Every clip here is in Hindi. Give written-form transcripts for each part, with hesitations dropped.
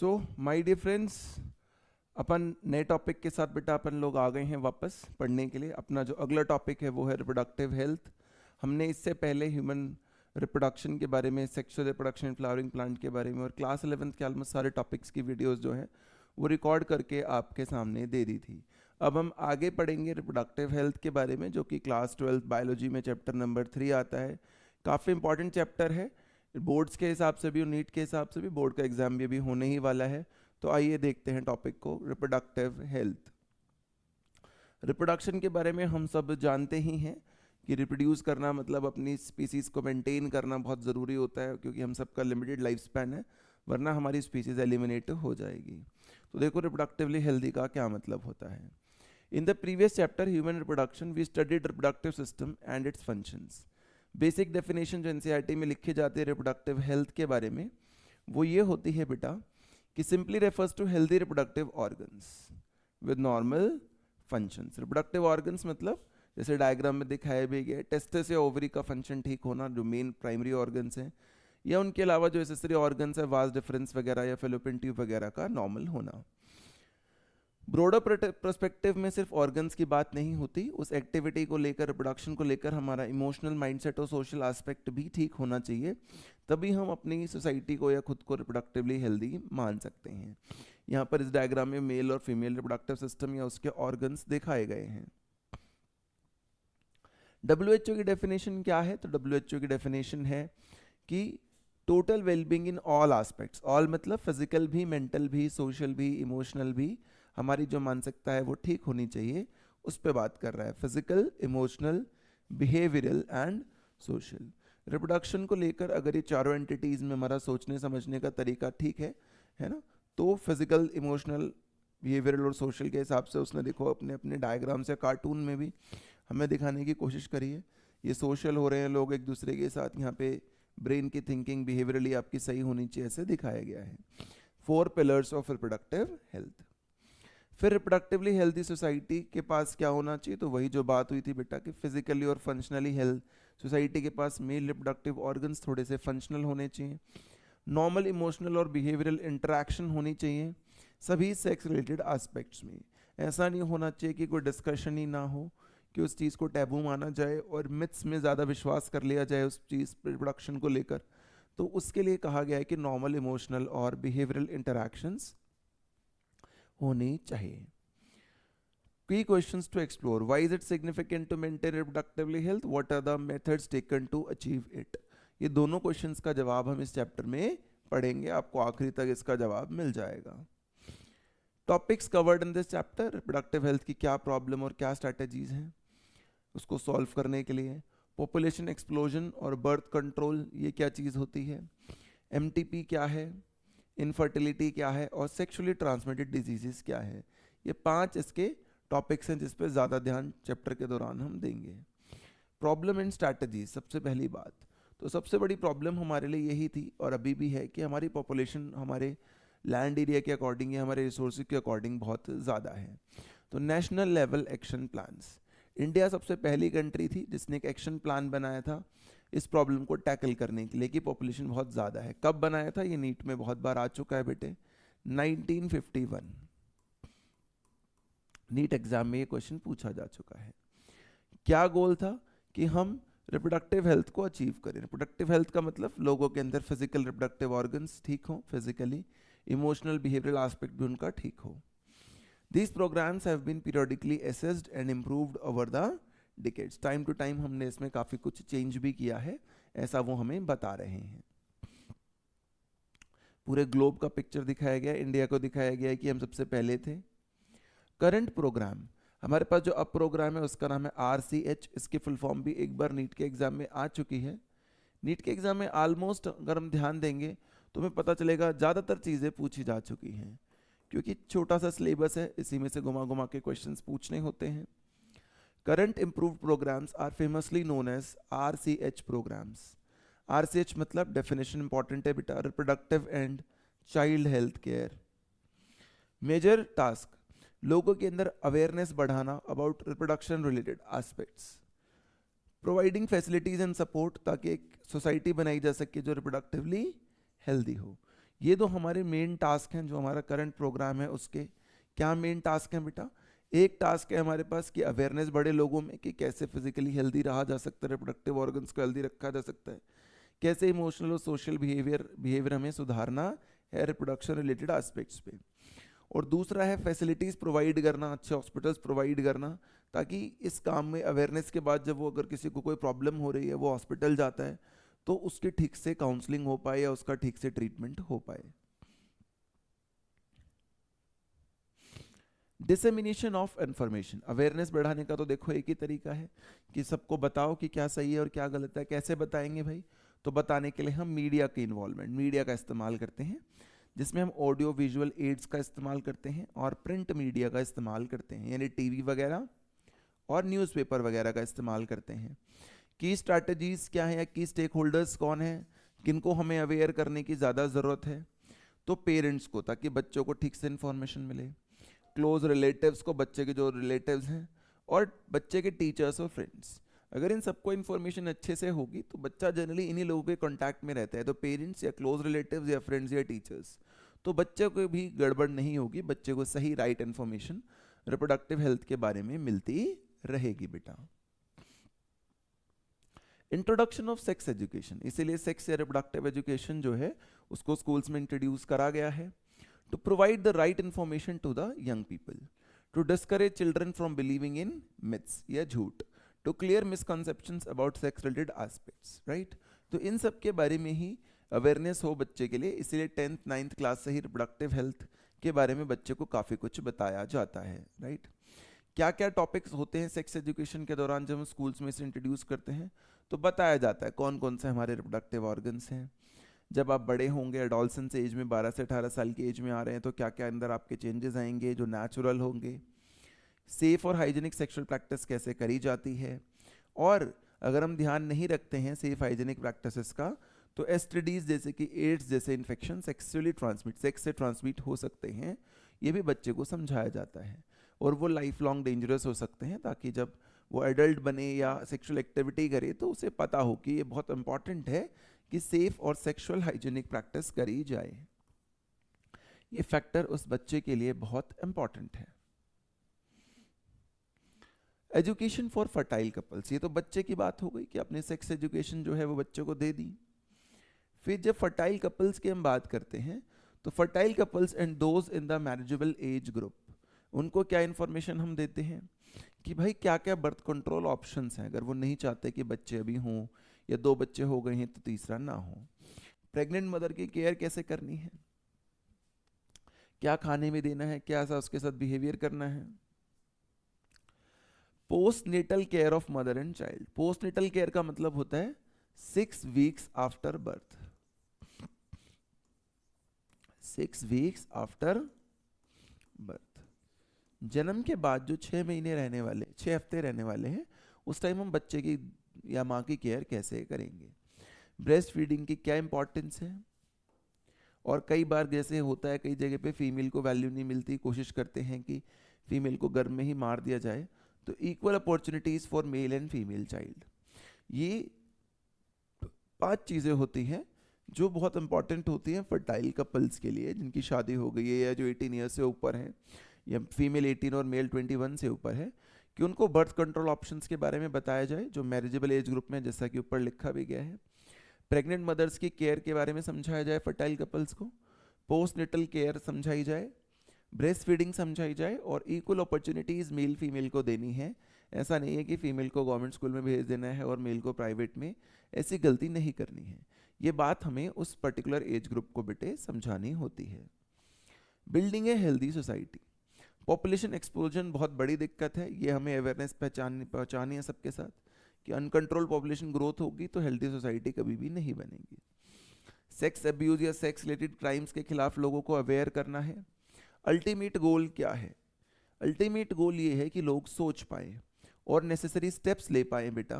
सो माय डियर फ्रेंड्स, अपन नए टॉपिक के साथ बेटा अपन लोग आ गए हैं वापस पढ़ने के लिए। अपना जो अगला टॉपिक है वो है रिप्रोडक्टिव हेल्थ। हमने इससे पहले ह्यूमन रिप्रोडक्शन के बारे में, सेक्सुअल रिप्रोडक्शन, फ्लावरिंग प्लांट के बारे में और क्लास 11th के ऑलमोस्ट सारे टॉपिक्स की वीडियोस जो हैं वो रिकॉर्ड करके आपके सामने दे दी थी। अब हम आगे पढ़ेंगे रिप्रोडक्टिव हेल्थ के बारे में, जो कि क्लास 12 बायोलॉजी में चैप्टर नंबर 3 आता है। काफ़ी इंपॉर्टेंट चैप्टर है, बोर्ड्स के हिसाब से भी और नीट के हिसाब से भी। बोर्ड का एग्जाम भी अभी होने ही वाला है। तो आइए देखते हैं टॉपिक को, रिप्रोडक्टिव हेल्थ। रिप्रोडक्शन के बारे में हम सब जानते ही हैं कि रिप्रोड्यूस करना मतलब अपनी स्पीसीज को मेंटेन करना बहुत ज़रूरी होता है, क्योंकि हम सबका लिमिटेड लाइफ स्पैन है, वरना हमारी स्पीसीज एलिमिनेट हो जाएगी। तो देखो रिप्रोडक्टिवली हेल्दी का क्या मतलब होता है। In the previous chapter human reproduction we studied reproductive system and its functions. Basic definition जो एनसीईआरटी में लिखी जाती है रिप्रोडक्टिव हेल्थ के बारे में, वो ये होती है बेटा कि simply refers to healthy reproductive organs with normal functions. Reproductive organs मतलब जैसे डायग्राम में दिखाया भी गया, टेस्टिस या ओवरी का फंक्शन ठीक होना, जो मेन प्राइमरी ऑर्गन्स हैं, या उनके अलावा जो एसेसरी ऑर्गन्स है, वास डिफरेंस वगैरह या फेलोपियन ट्यूब वगैरह का नॉर्मल होना। ब्रॉडर पर्सपेक्टिव में सिर्फ ऑर्गन्स की बात नहीं होती, उस एक्टिविटी को लेकर, रिप्रोडक्शन को लेकर हमारा इमोशनल माइंडसेट और सोशल एस्पेक्ट भी ठीक होना चाहिए, तभी हम अपनी सोसाइटी को या खुद को रिप्रोडक्टिवली हेल्दी मान सकते हैं। यहाँ पर इस डायग्राम में मेल और फीमेल रिप्रोडक्टिव सिस्टम या उसके ऑर्गन्स दिखाए गए हैं। WHO की डेफिनेशन क्या है? तो WHO की डेफिनेशन है कि total wellbeing in all aspects, all मतलब फिजिकल भी, मेंटल भी, सोशल भी, इमोशनल भी, हमारी जो मानसिकता है वो ठीक होनी चाहिए, उस पर बात कर रहा है। Physical, emotional, behavioural and social. Reproduction को लेकर अगर ये चारों एंटिटीज में हमारा सोचने समझने का तरीका ठीक है ना, तो फिजिकल, इमोशनल, बिहेवियरल और सोशल के हिसाब से उसने देखो अपने अपने डायग्राम से, कार्टून में भी हमें दिखाने की कोशिश करी है। ये सोशल हो रहे हैं लोग एक दूसरे के साथ, यहाँ पे ब्रेन की थिंकिंग बिहेवियरली आपकी सही होनी चाहिए, ऐसे दिखाया गया है। 4 पिलर्स ऑफ रिप्रोडक्टिव हेल्थ। फिर रिप्रोडक्टिवली हेल्दी सोसाइटी के पास क्या होना चाहिए? तो वही जो बात हुई थी बेटा कि फिजिकली और फंक्शनली हेल्थ सोसाइटी के पास मेल रिप्रोडक्टिव ऑर्गन्स थोड़े से फंक्शनल होने चाहिए। नॉर्मल इमोशनल और बिहेवियरल इंटरेक्शन होनी चाहिए सभी सेक्स रिलेटेड एस्पेक्ट्स में। ऐसा नहीं होना चाहिए कि कोई डिस्कशन ही ना हो, कि उस चीज़ को टैबू माना जाए और मिथ्स में ज़्यादा विश्वास कर लिया जाए उस चीज़ रिप्रोडक्शन को लेकर। तो उसके लिए कहा गया है कि नॉर्मल इमोशनल और बिहेवियरल इंटरेक्शंस होनी चाहिए। Key questions to explore: why is it significant to maintain reproductively health? What are the methods taken to achieve it? ये दोनों क्वेश्चंस का जवाब हम इस चैप्टर में पढ़ेंगे, आपको आखिरी तक इसका जवाब मिल जाएगा। Topics covered in this chapter: reproductive health की क्या प्रॉब्लम और क्या स्ट्रैटेजीज हैं उसको सॉल्व करने के लिए, पॉपुलेशन एक्सप्लोजन और बर्थ कंट्रोल ये क्या चीज़ होती है, MTP क्या है, इनफर्टिलिटी क्या है और सेक्सुअली ट्रांसमिटेड डिजीजेस क्या है। ये 5 इसके टॉपिक्स हैं जिस पे ज़्यादा ध्यान चैप्टर के दौरान हम देंगे। प्रॉब्लम एंड स्ट्रैटेजी, सबसे पहली बात तो सबसे बड़ी प्रॉब्लम हमारे लिए यही थी और अभी भी है कि हमारी पॉपुलेशन हमारे लैंड एरिया के अकॉर्डिंग या हमारे रिसोर्स के अकॉर्डिंग बहुत ज़्यादा है। तो national level action plans, India सबसे पहली कंट्री थी जिसने एक एक्शन प्लान बनाया था इस प्रॉब्लम को टैकल करने के लिए कि पॉपुलेशन बहुत ज़्यादा है। कब बनाया था? ये नीट में बहुत बार आ चुका है बेटे, 1951 नीट एग्जाम में ये क्वेश्चन पूछा जा चुका है। क्या गोल था? कि हम रिप्रोडक्टिव हेल्थ को अचीव करें। रिप्रोडक्टिव हेल्थ का मतलब लोगों के अंदर फिजिकल रिप्रोडक्टिव ऑर्गन्स ठीक हो, फिजिकली, इमोशनल बिहेवियरल एस्पेक्ट भी उनका ठीक हो। These programs have been periodically assessed and improved over the decades. Time to time हमने इसमें काफ़ी कुछ चेंज भी किया है, ऐसा वो हमें बता रहे हैं। पूरे ग्लोब का पिक्चर दिखाया गया, इंडिया को दिखाया गया है कि हम सबसे पहले थे। करंट प्रोग्राम, हमारे पास जो अब प्रोग्राम है उसका नाम है RCH। इसकी फुल फॉर्म भी एक बार नीट के एग्जाम में आ चुकी है। नीट के एग्जाम में ऑलमोस्ट अगर हम ध्यान देंगे तो हमें पता चलेगा ज़्यादातर चीज़ें पूछी जा चुकी हैं, क्योंकि छोटा सा सिलेबस है, इसी में से घुमा घुमा के क्वेश्चंस पूछने होते हैं। Current improved programs are famously known as RCH programs. RCH मतलब डेफिनेशन इंपॉर्टेंट है बेटा, reproductive and child health care. Major task, लोगों के अंदर अवेयरनेस बढ़ाना about reproduction related aspects, providing facilities and support ताकि एक सोसाइटी बनाई जा सके जो रिप्रोडक्टिवली हेल्दी हो। ये दो हमारे मेन टास्क हैं जो हमारा करंट प्रोग्राम है उसके। क्या मेन टास्क हैं बेटा? एक टास्क है हमारे पास कि अवेयरनेस बढ़े लोगों में कि कैसे फिजिकली हेल्दी रहा जा सकता है, रिप्रोडक्टिव ऑर्गन्स को हेल्दी रखा जा सकता है, कैसे इमोशनल और सोशल बिहेवियर हमें सुधारना है रिप्रोडक्शन रिलेटेड एस्पेक्ट्स पे। और दूसरा है फैसिलिटीज़ प्रोवाइड करना, अच्छे हॉस्पिटल्स प्रोवाइड करना, ताकि इस काम में अवेयरनेस के बाद जब वो अगर किसी को कोई प्रॉब्लम हो रही है वो हॉस्पिटल जाता है तो उसकी ठीक से काउंसलिंग हो पाए या उसका ठीक से ट्रीटमेंट हो पाए। डिसेमिनेशन ऑफ इंफॉर्मेशन, अवेयरनेस बढ़ाने का तो देखो एक ही तरीका है कि सबको बताओ कि क्या सही है और क्या गलत है। कैसे बताएंगे भाई? तो बताने के लिए हम मीडिया के इन्वॉल्वमेंट, मीडिया का इस्तेमाल करते हैं, जिसमें हम ऑडियो विजुअल एड्स का इस्तेमाल करते हैं और प्रिंट मीडिया का इस्तेमाल करते हैं, यानी टीवी वगैरह और न्यूज़पेपर वगैरह का इस्तेमाल करते हैं। की स्ट्रैटेजीज क्या है या की स्टेक होल्डर्स कौन है, किनको हमें अवेयर करने की ज़्यादा ज़रूरत है? तो पेरेंट्स को, ताकि बच्चों को ठीक से इन्फॉर्मेशन मिले, क्लोज रिलेटिव्स को, बच्चे के जो रिलेटिव्स हैं, और बच्चे के टीचर्स और फ्रेंड्स। अगर इन सबको इन्फॉर्मेशन अच्छे से होगी तो बच्चा जनरली इन्हीं लोगों के कांटेक्ट में रहता है, तो पेरेंट्स या क्लोज रिलेटिव्स या फ्रेंड्स या टीचर्स, तो बच्चे को भी गड़बड़ नहीं होगी, बच्चे को सही राइट इन्फॉर्मेशन रिप्रोडक्टिव हेल्थ के बारे में मिलती रहेगी बेटा। इंट्रोडक्शन ऑफ सेक्स एजुकेशन, इसीलिए सेक्स या रिप्रोडक्टिव एजुकेशन जो है उसको स्कूल्स में इंट्रोड्यूस करा गया है। To provide the right information to the young people, to discourage children from believing in myths या झूठ, to clear misconceptions about sex related aspects, right. तो इन सब के बारे में ही अवेयरनेस हो बच्चे के लिए, इसीलिए 10th 9th क्लास से ही रिप्रोडक्टिव हेल्थ के बारे में बच्चे को काफ़ी कुछ बताया जाता है, राइट। क्या क्या टॉपिक्स होते हैं सेक्स एजुकेशन के दौरान जब हम स्कूल्स में से इंट्रोड्यूस करते हैं? तो बताया जाता है कौन कौन से हमारे रिप्रोडक्टिव ऑर्गन्स हैं, जब आप बड़े होंगे एडोलसेंस एज में 12 से 18 साल की एज में आ रहे हैं तो क्या क्या अंदर आपके चेंजेस आएंगे जो नेचुरल होंगे, सेफ और हाइजीनिक सेक्सुअल प्रैक्टिस कैसे करी जाती है, और अगर हम ध्यान नहीं रखते हैं सेफ हाइजीनिक प्रैक्टिसेस का तो एसटीडीज जैसे कि एड्स जैसे इन्फेक्शन सेक्स से ट्रांसमिट हो सकते हैं, ये भी बच्चे को समझाया जाता है, और वो लाइफ लॉन्ग डेंजरस हो सकते हैं, ताकि जब वो एडल्ट बने या सेक्सुअल एक्टिविटी करे तो उसे पता हो कि ये बहुत इंपॉर्टेंट है कि सेफ और सेक्सुअल हाइजीनिक प्रैक्टिस करी जाए। ये फैक्टर उस बच्चे के लिए बहुत इंपॉर्टेंट है। एजुकेशन फॉर फर्टाइल कपल्स, ये तो बच्चे की बात हो गई कि अपने सेक्स एजुकेशन जो है वो बच्चे को दे दी। फिर जब फर्टाइल कपल्स की हम बात करते हैं तो fertile couples and those in the manageable age group, उनको क्या इन्फॉर्मेशन हम देते हैं कि भाई क्या क्या बर्थ कंट्रोल ऑप्शंस हैं अगर वो नहीं चाहते कि बच्चे अभी हों या 2 बच्चे हो गए हैं तो तीसरा ना हो। प्रेग्नेंट मदर की केयर कैसे करनी है, क्या खाने में देना है, क्या ऐसा उसके साथ बिहेवियर करना है। Post natal care of mother and child, post natal care का मतलब होता है 6 weeks after birth, 6 weeks after birth, जन्म के बाद जो 6 महीने रहने वाले, 6 हफ्ते रहने वाले हैं, उस टाइम हम बच्चे की या माँ की केयर कैसे करेंगे। ब्रेस्ट फीडिंग की क्या इंपॉर्टेंस है, और कई बार जैसे होता है कई जगह पे फीमेल को वैल्यू नहीं मिलती, कोशिश करते हैं कि फीमेल को गर्भ में ही मार दिया जाए, तो equal opportunities for male and female child, ये 5 चीज़ें होती हैं जो बहुत इंपॉर्टेंट होती हैं फर्टाइल कपल्स के लिए जिनकी शादी हो गई है या जो 18 ईयर्स से ऊपर हैं, या फीमेल 18 और मेल 21 से ऊपर है, कि उनको बर्थ कंट्रोल ऑप्शंस के बारे में बताया जाए जो मैरिजेबल एज ग्रुप में, जैसा कि ऊपर लिखा भी गया है। प्रेग्नेंट मदर्स की केयर के बारे में समझाया जाए फर्टाइल कपल्स को, पोस्ट नेटल केयर समझाई जाए, ब्रेस्ट फीडिंग समझाई जाए, और इक्वल अपॉर्चुनिटीज़ मेल फीमेल को देनी है। ऐसा नहीं है कि फीमेल को गवर्नमेंट स्कूल में भेज देना है और मेल को प्राइवेट में, ऐसी गलती नहीं करनी है। ये बात हमें उस पर्टिकुलर एज ग्रुप को बेटे समझानी होती है। Building a healthy society, population explosion बहुत बड़ी दिक्कत है, ये हमें अवेयरनेस पहुँचानी है सबके साथ कि अनकंट्रोल पॉपुलेशन ग्रोथ होगी तो हेल्दी सोसाइटी कभी भी नहीं बनेगी। सेक्स अब्यूज या सेक्स रिलेटेड क्राइम्स के खिलाफ लोगों को अवेयर करना है। अल्टीमेट गोल क्या है? अल्टीमेट गोल ये है कि लोग सोच पाएँ और नेसेसरी स्टेप्स ले पाएँ बेटा,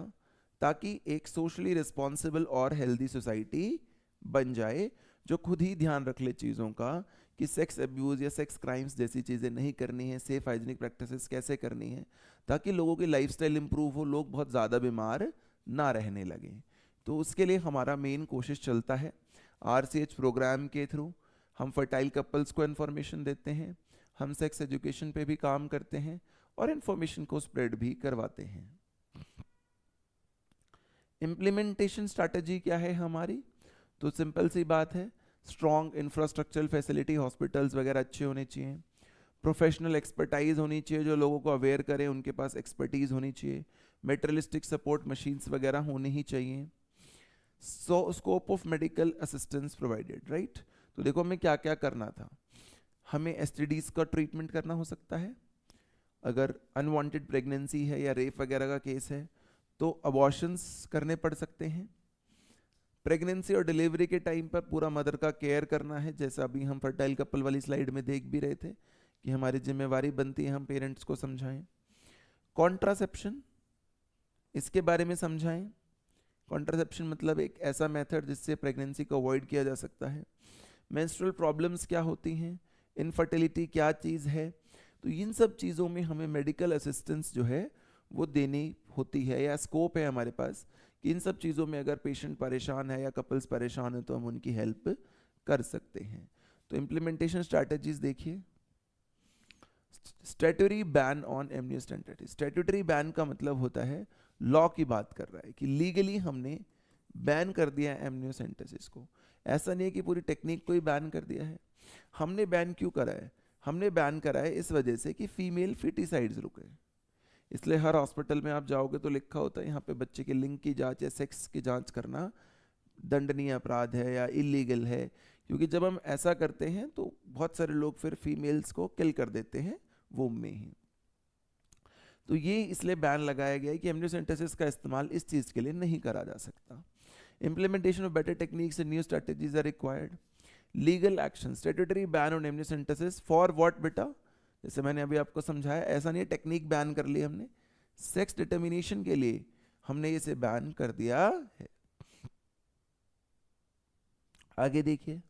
ताकि एक सोशली रिस्पॉन्सिबल और हेल्दी सोसाइटी बन जाए जो खुद ही ध्यान रख ले चीज़ों का कि सेक्स अब्यूज़ या सेक्स क्राइम्स जैसी चीज़ें नहीं करनी है, सेफ हाइजीनिक प्रैक्टिसेस कैसे करनी है, ताकि लोगों की लाइफस्टाइल इंप्रूव हो, लोग बहुत ज़्यादा बीमार ना रहने लगें। तो उसके लिए हमारा मेन कोशिश चलता है RCH प्रोग्राम के थ्रू, हम फर्टाइल कपल्स को इन्फॉर्मेशन देते हैं, हम सेक्स एजुकेशन पे भी काम करते हैं और इन्फॉर्मेशन को स्प्रेड भी करवाते हैं। इम्प्लीमेंटेशन स्ट्रैटेजी क्या है हमारी? तो सिंपल सी बात है, स्ट्रॉन्ग इंफ्रास्ट्रक्चरल फैसिलिटी, हॉस्पिटल्स वगैरह अच्छे होने चाहिए, प्रोफेशनल एक्सपर्टाइज होनी चाहिए जो लोगों को अवेयर करें, उनके पास एक्सपर्टीज होनी चाहिए, मेटेरियलिस्टिक सपोर्ट मशीन्स वगैरह होनी ही चाहिए, scope of medical assistance provided, right. तो देखो हमें क्या क्या करना था, हमें एसटीडीज का ट्रीटमेंट करना हो सकता है, अगर अनवांटेड प्रेगनेंसी है या रेप वगैरह का केस है तो अबॉर्शंस करने पड़ सकते हैं, प्रेगनेंसी और डिलीवरी के टाइम पर पूरा मदर का केयर करना है, जैसा अभी हम फर्टाइल कपल वाली स्लाइड में देख भी रहे थे कि हमारी जिम्मेवारी बनती है हम पेरेंट्स को समझाएं। कॉन्ट्रासेप्शन, इसके बारे में समझाएं। कॉन्ट्रासेप्शन मतलब एक ऐसा मेथड जिससे प्रेगनेंसी को अवॉइड किया जा सकता है। मेंस्ट्रुअल प्रॉब्लम्स क्या होती हैं, इनफर्टिलिटी क्या चीज़ है, तो इन सब चीज़ों में हमें मेडिकल असिस्टेंस जो है वो देनी होती है, या स्कोप है हमारे पास कि इन सब चीज़ों में अगर पेशेंट परेशान है या कपल्स परेशान है तो हम उनकी हेल्प कर सकते हैं। तो इम्प्लीमेंटेशन स्ट्रैटेजीज देखिए। Statutory ban on amniocentesis, statutory ban का मतलब होता है लॉ की बात कर रहा है कि लीगली हमने बैन कर दिया है एमनियोसेंटेसिस को। ऐसा नहीं है कि पूरी टेक्निक को ही बैन कर दिया है। हमने बैन क्यों करा है? हमने बैन करा है इस वजह से कि फीमेल फिटिसाइड्स रुके, इसलिए हर हॉस्पिटल में आप जाओगे तो लिखा होता है यहाँ पे बच्चे के लिंग की जांच या सेक्स की जांच करना दंडनीय अपराध है या इलीगल है, क्योंकि जब हम ऐसा करते हैं तो बहुत सारे लोग फिर फीमेल्स को किल कर देते हैं वोम में ही। तो ये इसलिए बैन लगाया गया है कि एमनियोसेंटेसिस का इस्तेमाल इस चीज़ के लिए नहीं करा जा सकता। Implementation of better techniques and new strategies are required. Legal action, statutory ban on amniocentesis for what बेटा? जैसे मैंने अभी आपको समझाया, ऐसा नहीं है टेक्निक बैन कर ली हमने, सेक्स डिटर्मिनेशन के लिए हमने इसे बैन कर दिया है। आगे देखिए,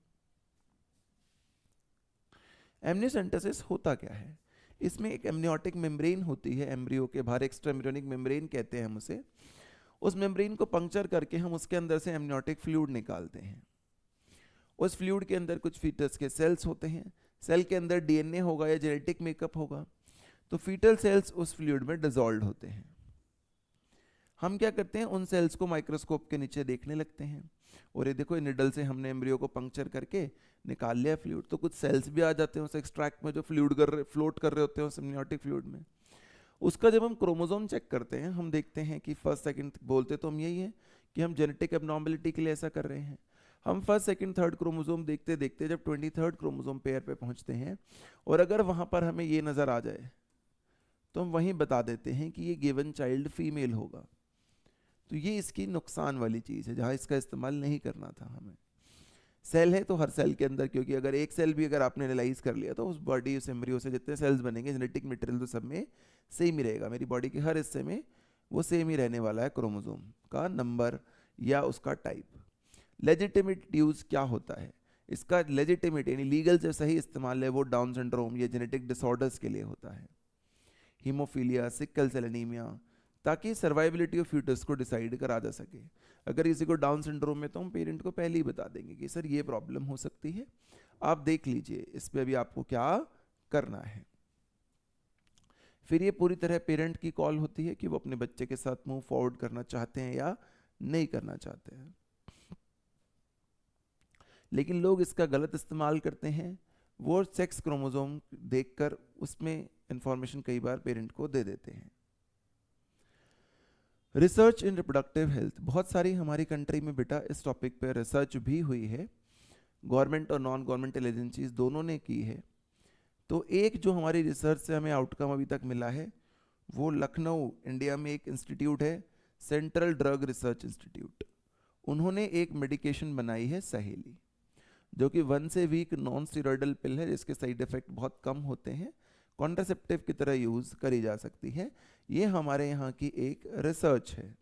एमनियोसेंटेसिस होता क्या है? इसमें एक एमनियोटिक मेम्ब्रेन होती है एम्ब्रियो के बाहर, एक्स्ट्रा एम्ब्रियोनिक मेम्ब्रेन कहते हैं हम उसे। उस मेम्ब्रेन को पंक्चर करके हम उसके अंदर से एमनियोटिक फ्लूइड निकालते हैं। उस फ्लूइड के अंदर कुछ फीटस के सेल्स होते हैं, सेल के अंदर डीएनए होगा या जेनेटिक मेकअप होगा, तो फीटल सेल्स उस फ्लूइड में डिसॉल्व होते हैं। हम क्या करते हैं, उन सेल्स को माइक्रोस्कोप के नीचे देखने लगते हैं, और ये देखो निडल से हमने एम्ब्रियो को पंक्चर करके निकाल लिया फ्लूइड, तो कुछ सेल्स भी आ जाते हैं उस एक्सट्रैक्ट में जो फ्लोट कर रहे होते हैं उस एमनियोटिक फ्लूइड में। उसका जब हम क्रोमोसोम चेक करते हैं, हम देखते हैं कि फर्स्ट सेकंड, बोलते तो हम यही है कि हम जेनेटिक एबनॉर्मलिटी के लिए ऐसा कर रहे हैं। हम फर्स्ट सेकंड थर्ड क्रोमोसोम देखते देखते जब 23rd क्रोमोसोम पेयर पे पहुंचते हैं, और अगर वहां पर हमें ये नज़र आ जाए तो हम वहीं बता देते हैं कि ये गिवन चाइल्ड फीमेल होगा। तो ये इसकी नुकसान वाली चीज़ है जहाँ इसका इस्तेमाल नहीं करना था हमें। सेल है तो हर सेल के अंदर, क्योंकि अगर एक सेल भी अगर आपने एनालाइज कर लिया तो उस बॉडी, उस एम्ब्रियो से जितने सेल्स बनेंगे, जेनेटिक मटेरियल तो सब में सेम ही रहेगा। मेरी बॉडी के हर हिस्से में वो सेम ही रहने वाला है, क्रोमोसोम का नंबर या उसका टाइप। लेजिटिमेट यूज क्या होता है इसका? लेजिटिमेट यानी लीगल से सही इस्तेमाल है वो डाउन सिंड्रोम या जेनेटिक डिसऑर्डर्स के लिए होता है, हीमोफीलिया, सिकल सेल एनीमिया, ताकि सर्वाइबिलिटी ऑफ फ्यूटस को डिसाइड करा जा सके। अगर किसी को डाउन सिंड्रोम है तो हम पेरेंट को पहले ही बता देंगे कि सर ये प्रॉब्लम हो सकती है, आप देख लीजिए इस पे अभी आपको क्या करना है। फिर ये पूरी तरह पेरेंट की कॉल होती है कि वो अपने बच्चे के साथ मूव फॉरवर्ड करना चाहते हैं या नहीं करना चाहते हैं। लेकिन लोग इसका गलत इस्तेमाल करते हैं, वो सेक्स क्रोमोसोम देखकर उसमें इंफॉर्मेशन कई बार पेरेंट को दे देते हैं। रिसर्च इन रिप्रोडक्टिव हेल्थ, बहुत सारी हमारी कंट्री में बेटा इस टॉपिक पे रिसर्च भी हुई है, गवर्नमेंट और नॉन गवर्नमेंटल एजेंसीज दोनों ने की है। तो एक जो हमारी रिसर्च से हमें आउटकम अभी तक मिला है वो लखनऊ, इंडिया में एक इंस्टीट्यूट है, सेंट्रल ड्रग रिसर्च इंस्टीट्यूट। उन्होंने एक मेडिकेशन बनाई है सहेली, जो कि 1 से वीक नॉन स्टेरॉइडल पिल है, जिसके साइड इफेक्ट बहुत कम होते हैं, कॉन्ट्रासेप्टिव की तरह यूज करी जा सकती है। ये हमारे यहाँ की एक रिसर्च है।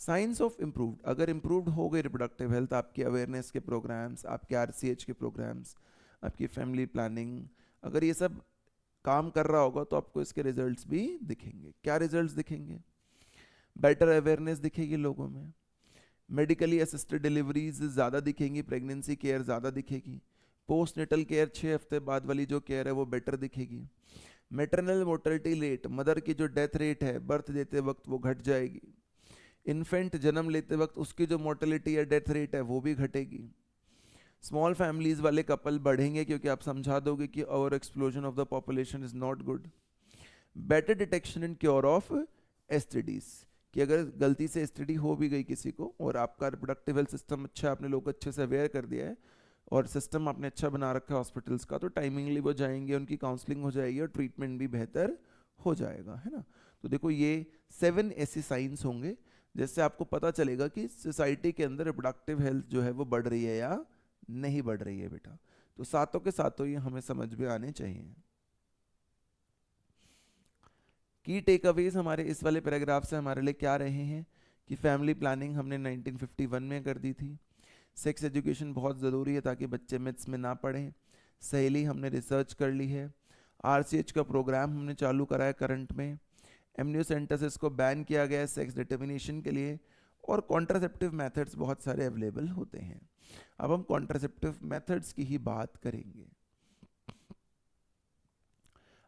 साइंस ऑफ इम्प्रूव्ड, अगर इम्प्रूव्ड हो गई रिप्रोडक्टिव हेल्थ, आपकी अवेयरनेस के प्रोग्राम्स, आपके आरसीएच के प्रोग्राम्स, आपकी फैमिली प्लानिंग, अगर ये सब काम कर रहा होगा तो आपको इसके रिजल्ट्स भी दिखेंगे। क्या रिजल्ट्स दिखेंगे? बेटर अवेयरनेस दिखेगी लोगों में, मेडिकली असिस्टेड डिलीवरीज ज़्यादा दिखेंगी, प्रेगनेंसी केयर ज़्यादा दिखेगी, पोस्ट नेटल केयर 6 हफ्ते बाद वाली जो केयर है वो बेटर दिखेगी, मैटरनल मोर्टेलिटी रेट, मदर की जो डेथ रेट है बर्थ देते वक्त वो घट जाएगी, इन्फेंट जन्म लेते वक्त उसकी जो मोर्टेलिटी या डेथ रेट है वो भी घटेगी, स्मॉल फैमिलीज वाले कपल बढ़ेंगे क्योंकि आप समझा दोगे कि over explosion of the population is not good, better detection and cure of STDs, कि अगर गलती से एसटीडी हो भी गई किसी को और आपका रिप्रोडक्टिव हेल्थ सिस्टम अच्छा, आपने लोग अच्छे से अवेयर कर दिया है और सिस्टम आपने अच्छा बना रखा है हॉस्पिटल्स का, तो टाइमिंगली वो जाएंगे, उनकी काउंसलिंग हो जाएगी और ट्रीटमेंट भी बेहतर हो जाएगा, है ना। तो देखो ये 7 ऐसे साइंस होंगे जिससे आपको पता चलेगा कि सोसाइटी के अंदर रिप्रोडक्टिव हेल्थ जो है वो बढ़ रही है या नहीं बढ़ रही है बेटा। तो सातों के सातों ये हमें समझ में आने चाहिए। की टेक अवेज हमारे इस वाले पैराग्राफ से हमारे लिए क्या रहे हैं कि फैमिली प्लानिंग हमने 1951 में कर दी थी, सेक्स एजुकेशन बहुत ज़रूरी है ताकि बच्चे मिथ्स में ना पढ़ें, सहेली हमने रिसर्च कर ली है, आरसीएच का प्रोग्राम हमने चालू करा है करंट में, एमनियोसेंटेसिस को बैन किया गया है सेक्स डिटर्मिनेशन के लिए, और कॉन्ट्रासेप्टिव मेथड्स बहुत सारे अवेलेबल होते हैं। अब हम कॉन्ट्रासेप्टिव मेथड्स की ही बात करेंगे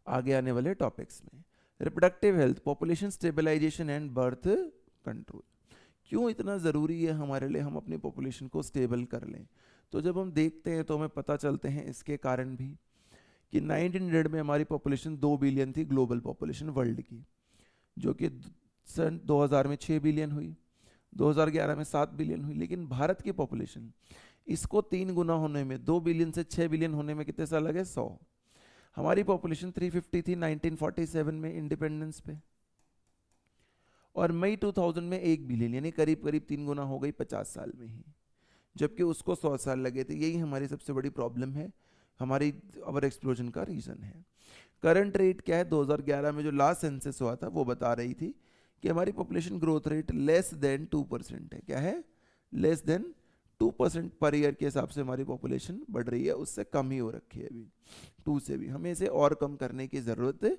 आगे आने वाले टॉपिक्स में। Reproductive health, population stabilisation and birth control, क्यों इतना ज़रूरी है हमारे लिए हम अपनी पॉपुलेशन को स्टेबल कर लें। तो जब हम देखते हैं तो हमें पता चलते हैं इसके कारण भी कि 1900 में हमारी पॉपुलेशन 2 बिलियन थी, ग्लोबल पॉपुलेशन वर्ल्ड की, जो कि सन 2000 में 6 बिलियन हुई, 2011 में 7 बिलियन हुई, लेकिन भारत की पॉपुलेशन इसको 3 गुना होने में, 2 बिलियन से 6 बिलियन होने में कितने साल लगे? 100। हमारी पॉपुलेशन 350 थी 1947 में इंडिपेंडेंस पे, और मई 2000 में 1 बिलियन, यानी करीब करीब 3 गुना हो गई 50 साल में ही, जबकि उसको 100 साल लगे थे। यही हमारी सबसे बड़ी प्रॉब्लम है, हमारी ओवर एक्सप्लोजन का रीज़न है। करंट रेट क्या है? 2011 में जो लास्ट सेंसस हुआ था वो बता रही थी कि हमारी population growth rate less than 2% है। क्या है? लेस देन 2% पर ईयर के हिसाब से हमारी पॉपुलेशन बढ़ रही है, उससे कम ही हो रखी है अभी, 2 से भी। हमें इसे और कम करने की ज़रूरत है।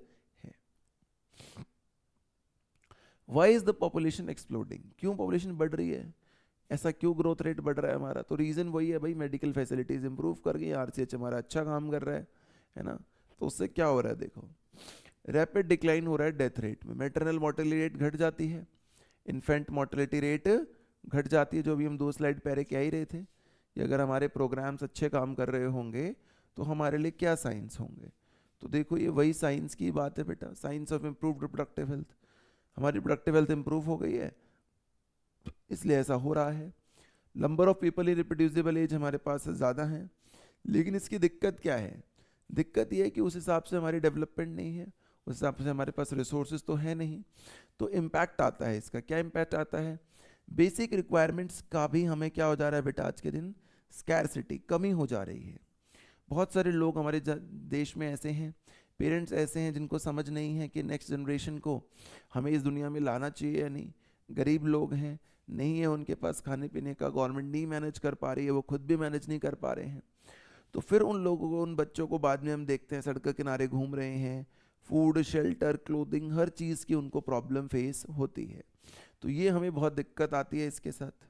Why is the population exploding? क्यों पॉपुलेशन बढ़ रही है? ऐसा क्यों ग्रोथ रेट बढ़ रहा है हमारा? तो रीज़न वही है भाई, मेडिकल फैसिलिटीज़ इंप्रूव कर गई, आरसीएच हमारा अच्छा काम कर रहा है ना। तो उससे क्या हो रहा है? देखो, रैपिड डिक्लाइन हो रहा है डेथ रेट में, मैटरनल मोर्टेलिटी रेट घट जाती है, इन्फेंट मोर्टेलिटी रेट घट जाती है, जो भी हम 2 स्लाइड पहले कह ही रहे थे कि अगर हमारे प्रोग्राम्स अच्छे काम कर रहे होंगे तो हमारे लिए क्या साइंस होंगे। तो देखो ये वही साइंस की बात है बेटा, science of improved reproductive health. हमारी रिप्रोडक्टिव हेल्थ इंप्रूव हो गई है, इसलिए ऐसा हो रहा है। Number of people in reproducible age हमारे पास ज़्यादा है, लेकिन इसकी दिक्कत क्या है? दिक्कत ये है कि उस हिसाब से हमारी डेवलपमेंट नहीं है, उस हिसाब से हमारे पास रिसोर्सेज तो है नहीं। तो इम्पैक्ट आता है इसका। क्या इम्पैक्ट आता है? बेसिक रिक्वायरमेंट्स का भी हमें क्या हो जा रहा है बेटा आज के दिन? स्कैरसिटी, कमी हो जा रही है। बहुत सारे लोग हमारे देश में ऐसे हैं, पेरेंट्स ऐसे हैं जिनको समझ नहीं है कि नेक्स्ट जनरेशन को हमें इस दुनिया में लाना चाहिए या नहीं। गरीब लोग हैं, नहीं है उनके पास खाने पीने का, गवर्नमेंट नहीं मैनेज कर पा रही है, वो खुद भी मैनेज नहीं कर पा रहे हैं। तो फिर उन लोगों को, उन बच्चों को बाद में हम देखते हैं सड़क किनारे घूम रहे हैं, फूड, शेल्टर, क्लोथिंग, हर चीज़ की उनको प्रॉब्लम फेस होती है। तो ये हमें बहुत दिक्कत आती है इसके साथ।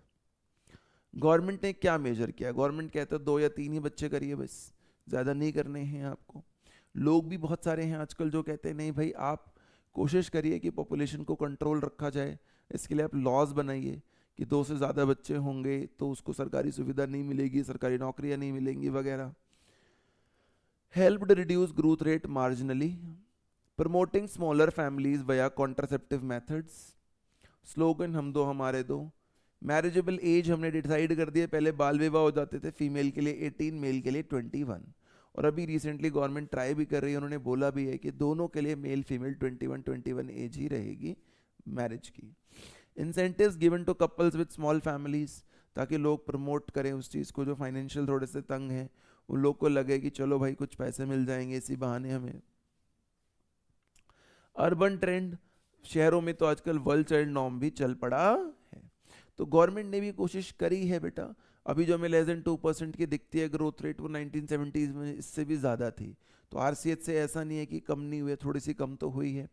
गवर्नमेंट ने क्या मेजर किया? गवर्नमेंट कहता है 2 या 3 ही बच्चे करिए बस, ज़्यादा नहीं करने हैं आपको। लोग भी बहुत सारे हैं आजकल जो कहते हैं नहीं भाई आप कोशिश करिए कि पॉपुलेशन को कंट्रोल रखा जाए, इसके लिए आप लॉज बनाइए कि 2 से ज़्यादा बच्चे होंगे तो उसको सरकारी सुविधा नहीं मिलेगी, सरकारी नौकरियां नहीं मिलेंगी वगैरह। Helped reduce growth rate marginally, promoting smaller families वया कॉन्ट्रासेप्टिव मेथड्स। स्लोगन हम दो हमारे दो। मैरिजेबल एज हमने डिसाइड कर दिया, पहले बाल विवाह हो जाते थे, फीमेल के लिए 18, मेल के लिए 21, और अभी रिसेंटली गवर्नमेंट ट्राई भी कर रही है, उन्होंने बोला भी है कि दोनों के लिए मेल फीमेल 21 एज ही रहेगी मैरिज की। Incentives given to couples with small families, ताकि लोग प्रमोट करें उस चीज़ को जो फाइनेंशियल थोड़े से तंग हैं, उन लोग को लगे कि चलो भाई कुछ पैसे मिल जाएंगे इसी बहाने हमें। अर्बन ट्रेंड, शहरों में तो आजकल वर्ल्ड चाइल्ड नॉर्म भी चल पड़ा है, तो गवर्नमेंट ने भी कोशिश करी है बेटा। अभी जो हमें लेस देन 2% की दिखती है ग्रोथ रेट, वो 1970s में इससे भी ज़्यादा थी। तो आरसीएच से ऐसा नहीं है कि कम नहीं हुई, थोड़ी सी कम तो हुई है।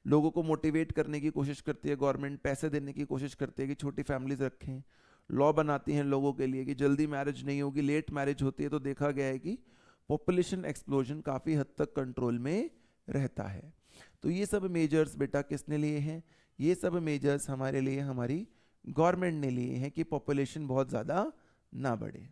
लोगों को मोटिवेट करने की कोशिश करती है गवर्नमेंट, पैसे देने की कोशिश करती है कि छोटी फैमिलीज रखें, लॉ बनाती हैं लोगों के लिए कि जल्दी मैरिज नहीं होगी, लेट मैरिज होती है, तो देखा गया है कि पॉपुलेशन एक्सप्लोजन काफ़ी हद तक कंट्रोल में रहता है। तो ये सब मेजर्स बेटा किसने लिए हैं? ये सब मेजर्स हमारे लिए हमारी गवर्नमेंट ने लिए हैं कि पॉपुलेशन बहुत ज़्यादा ना बढ़े।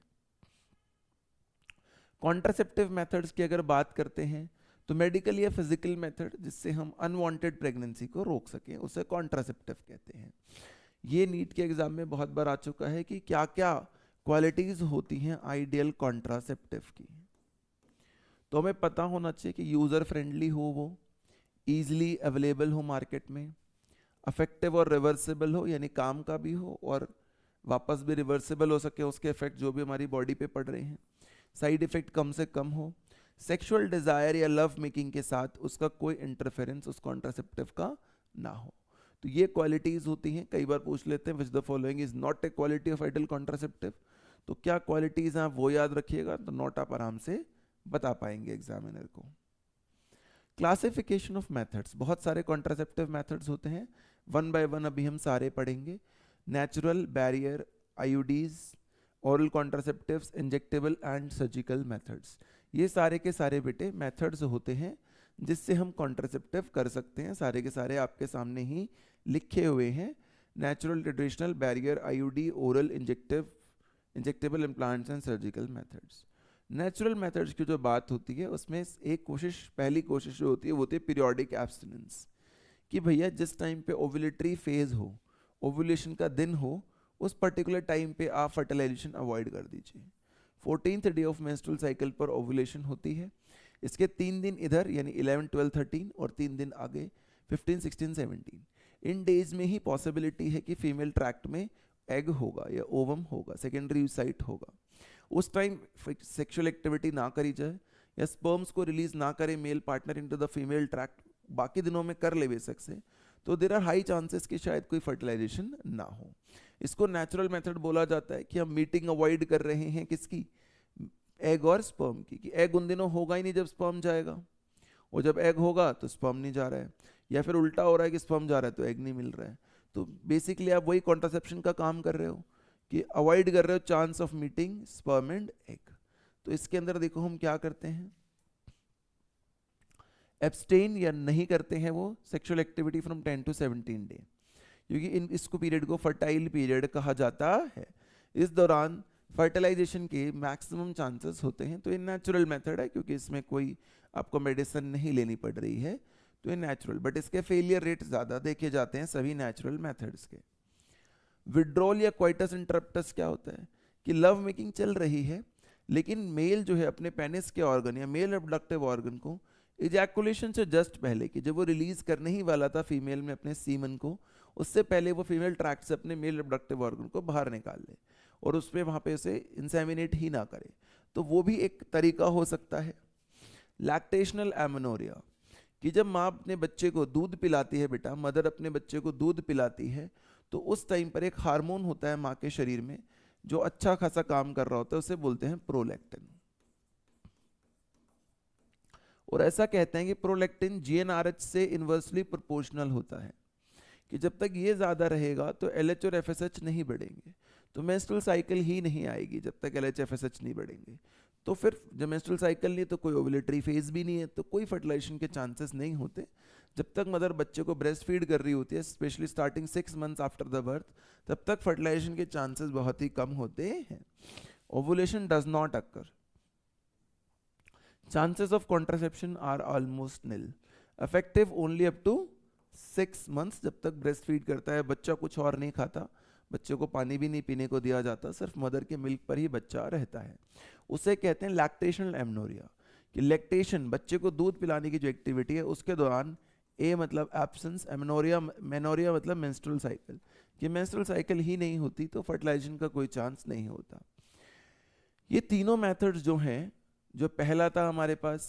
कॉन्ट्रासेप्टिव मेथड्स की अगर बात करते हैं तो मेडिकल या फिजिकल मेथड जिससे हम अनवांटेड प्रेगनेंसी को रोक सकें उसे कॉन्ट्रासेप्टिव कहते हैं। ये नीट के एग्जाम में बहुत बार आ चुका है कि क्या क्या क्वालिटीज होती हैं आइडियल कॉन्ट्रासेप्टिव की। तो हमें पता होना चाहिए कि यूज़र फ्रेंडली हो, वो ईजिली अवेलेबल हो मार्केट में, अफेक्टिव और रिवर्सिबल हो, यानी काम का भी हो और वापस भी रिवर्सिबल हो सके उसके इफेक्ट जो भी हमारी बॉडी पे पड़ रहे हैं, साइड इफेक्ट कम से कम हो, सेक्सुअल डिजायर या लव मेकिंग के साथ उसका कोई इंटरफेरेंस उस कॉन्ट्रासेप्टिव का ना हो। तो ये क्वालिटीज होती हैं। कई बार पूछ लेते हैं which the following is not a quality of ideal contraceptive, तो क्या क्वालिटीज हैं वो याद रखिएगा, तो नोट आप आराम से बता पाएंगे एग्जामिनर को। क्लासिफिकेशन ऑफ मेथड्स, बहुत सारे कॉन्ट्रासेप्टिव मेथड्स होते हैं, वन बाय वन अभी हम सारे पढ़ेंगे। Natural, barrier, IUDs, oral contraceptives, injectable and surgical methods, ये सारे के सारे बेटे मेथड्स होते हैं जिससे हम कॉन्ट्रासेप्टिव कर सकते हैं। सारे के सारे आपके सामने ही लिखे हुए हैं। Natural, traditional, barrier, IUD, oral, injectable implants and surgical methods. Natural methods की जो बात होती है उसमें एक कोशिश, पहली कोशिश जो होती है वो होती है पीरियोडिक एब्स्टिनेंस, कि भैया जिस टाइम पे ओव्यूलेटरी फेज हो, ओव्यूलेशन का दिन हो, उस पर्टिकुलर टाइम पे आप फर्टिलाइजेशन अवॉइड कर दीजिए। 14th day of menstrual cycle पर ओव्यूलेशन होती है, इसके 3 दिन इधर यानी 11, 12, 13 और 3 दिन आगे 15, 16, 17, इन डेज में ही पॉसिबिलिटी है कि फीमेल ट्रैक्ट में एग होगा या ओवम होगा, सेकेंडरी साइट होगा। उस टाइम सेक्सुअल एक्टिविटी ना करी जाए या स्पर्म्स को रिलीज ना करे male partner into the female tract, बाकी दिनों में कर ले बेशक से, तो देयर आर हाई चांसेस कि शायद कोई फर्टिलाइजेशन ना हो। इसको नेचुरल मेथड बोला जाता है कि हम मीटिंग अवॉइड कर रहे हैं किसकी, एग और स्पर्म की, कि एग उन दिनों होगा ही नहीं जब स्पर्म जाएगा, और जब एग होगा तो स्पर्म नहीं जा रहा है, या फिर उल्टा हो रहा है कि स्पर्म जा रहा है तो एग नहीं मिल रहा है। तो बेसिकली आप वही कॉन्ट्रासेप्शन का काम कर रहे हो कि अवॉइड कर रहे हो chance of meeting sperm and egg. तो इसके अंदर देखो हम क्या करते हैं, एब्सटेन या नहीं करते हैं वो sexual activity from 10 to 17 day, क्योंकि इसको पीरियड को फर्टाइल पीरियड कहा जाता है। इस दौरान फर्टिलाइजेशन के मैक्सिमम चांसेस होते हैं। तो ये नेचुरल मेथड है क्योंकि इसमें कोई आपको मेडिसिन नहीं लेनी पड़ रही है, तो ये नेचुरल, बट इसके फेलियर रेट ज़्यादा देखे जाते हैं सभी नेचुरल मेथड्स के। विड्रॉल या क्वाइटस इंटरप्टस क्या होता है कि लव मेकिंग चल रही है लेकिन मेल जो है अपने पेनिस के ऑर्गन या मेल रिप्रोडक्टिव ऑर्गन को इजैकुलेशन से जस्ट पहले, कि जब वो रिलीज करने ही वाला था फीमेल में अपने सीमन को, उससे पहले वो फीमेल ट्रैक्ट से अपने मेल रिप्रोडक्टिव ऑर्गन को बाहर निकाल ले और उस पर वहाँ पे उसे इंसेमिनेट ही ना करे, तो वो भी एक तरीका हो सकता है। लैक्टेशनल एमेनोरिया, कि जब माँ अपने बच्चे को दूध पिलाती है, बेटा मदर अपने बच्चे को दूध पिलाती है, तो उस टाइम पर एक हार्मोन होता है माँ के शरीर में जो अच्छा खासा काम कर रहा होता है, उसे बोलते हैं प्रोलैक्टिन। और ऐसा कहते हैं कि प्रोलैक्टिन जीएनआरएच से इन्वर्सली प्रोपोर्शनल होता है, कि जब तक ये ज़्यादा रहेगा तो एलएच और एफएसएच नहीं बढ़ेंगे, तो मेंस्ट्रुअल साइकिल ही नहीं आएगी जब तक एलएच एफएसएच नहीं बढ़ेंगे। तो फिर जब मेंस्ट्रुअल साइकिल नहीं तो कोई ओव्यूलेटरी फेज भी नहीं है, तो कोई फर्टिलाइजेशन के चांसेस नहीं होते। जब तक मदर बच्चे को ब्रेस्ट फीड कर रही होती है, specially starting 6 months after the birth, तब तक फर्टिलाइजेशन के चांसेस बहुत ही कम होते हैं। Ovulation does not occur, chances of contraception are almost nil, effective only up to 6 months, जब तक ब्रेस्ट फीड करता है बच्चा, कुछ और नहीं खाता, बच्चे को पानी भी नहीं पीने को दिया जाता, सिर्फ मदर के मिल्क पर ही बच्चा रहता है। उसे कहते हैं लैक्टेशनल एमनोरिया, कि लैक्टेशन बच्चे को दूध पिलाने की जो एक्टिविटी है उसके दौरान ए मतलब एब्सेंस, एमनोरिया मेनोरिया मतलब मेंस्ट्रुअल साइकिल, कि मेंस्ट्रुअल साइकिल ही नहीं होती तो फर्टिलाइजेशन का कोई चांस नहीं होता। ये तीनों मेथड्स जो हैं, जो पहला था हमारे पास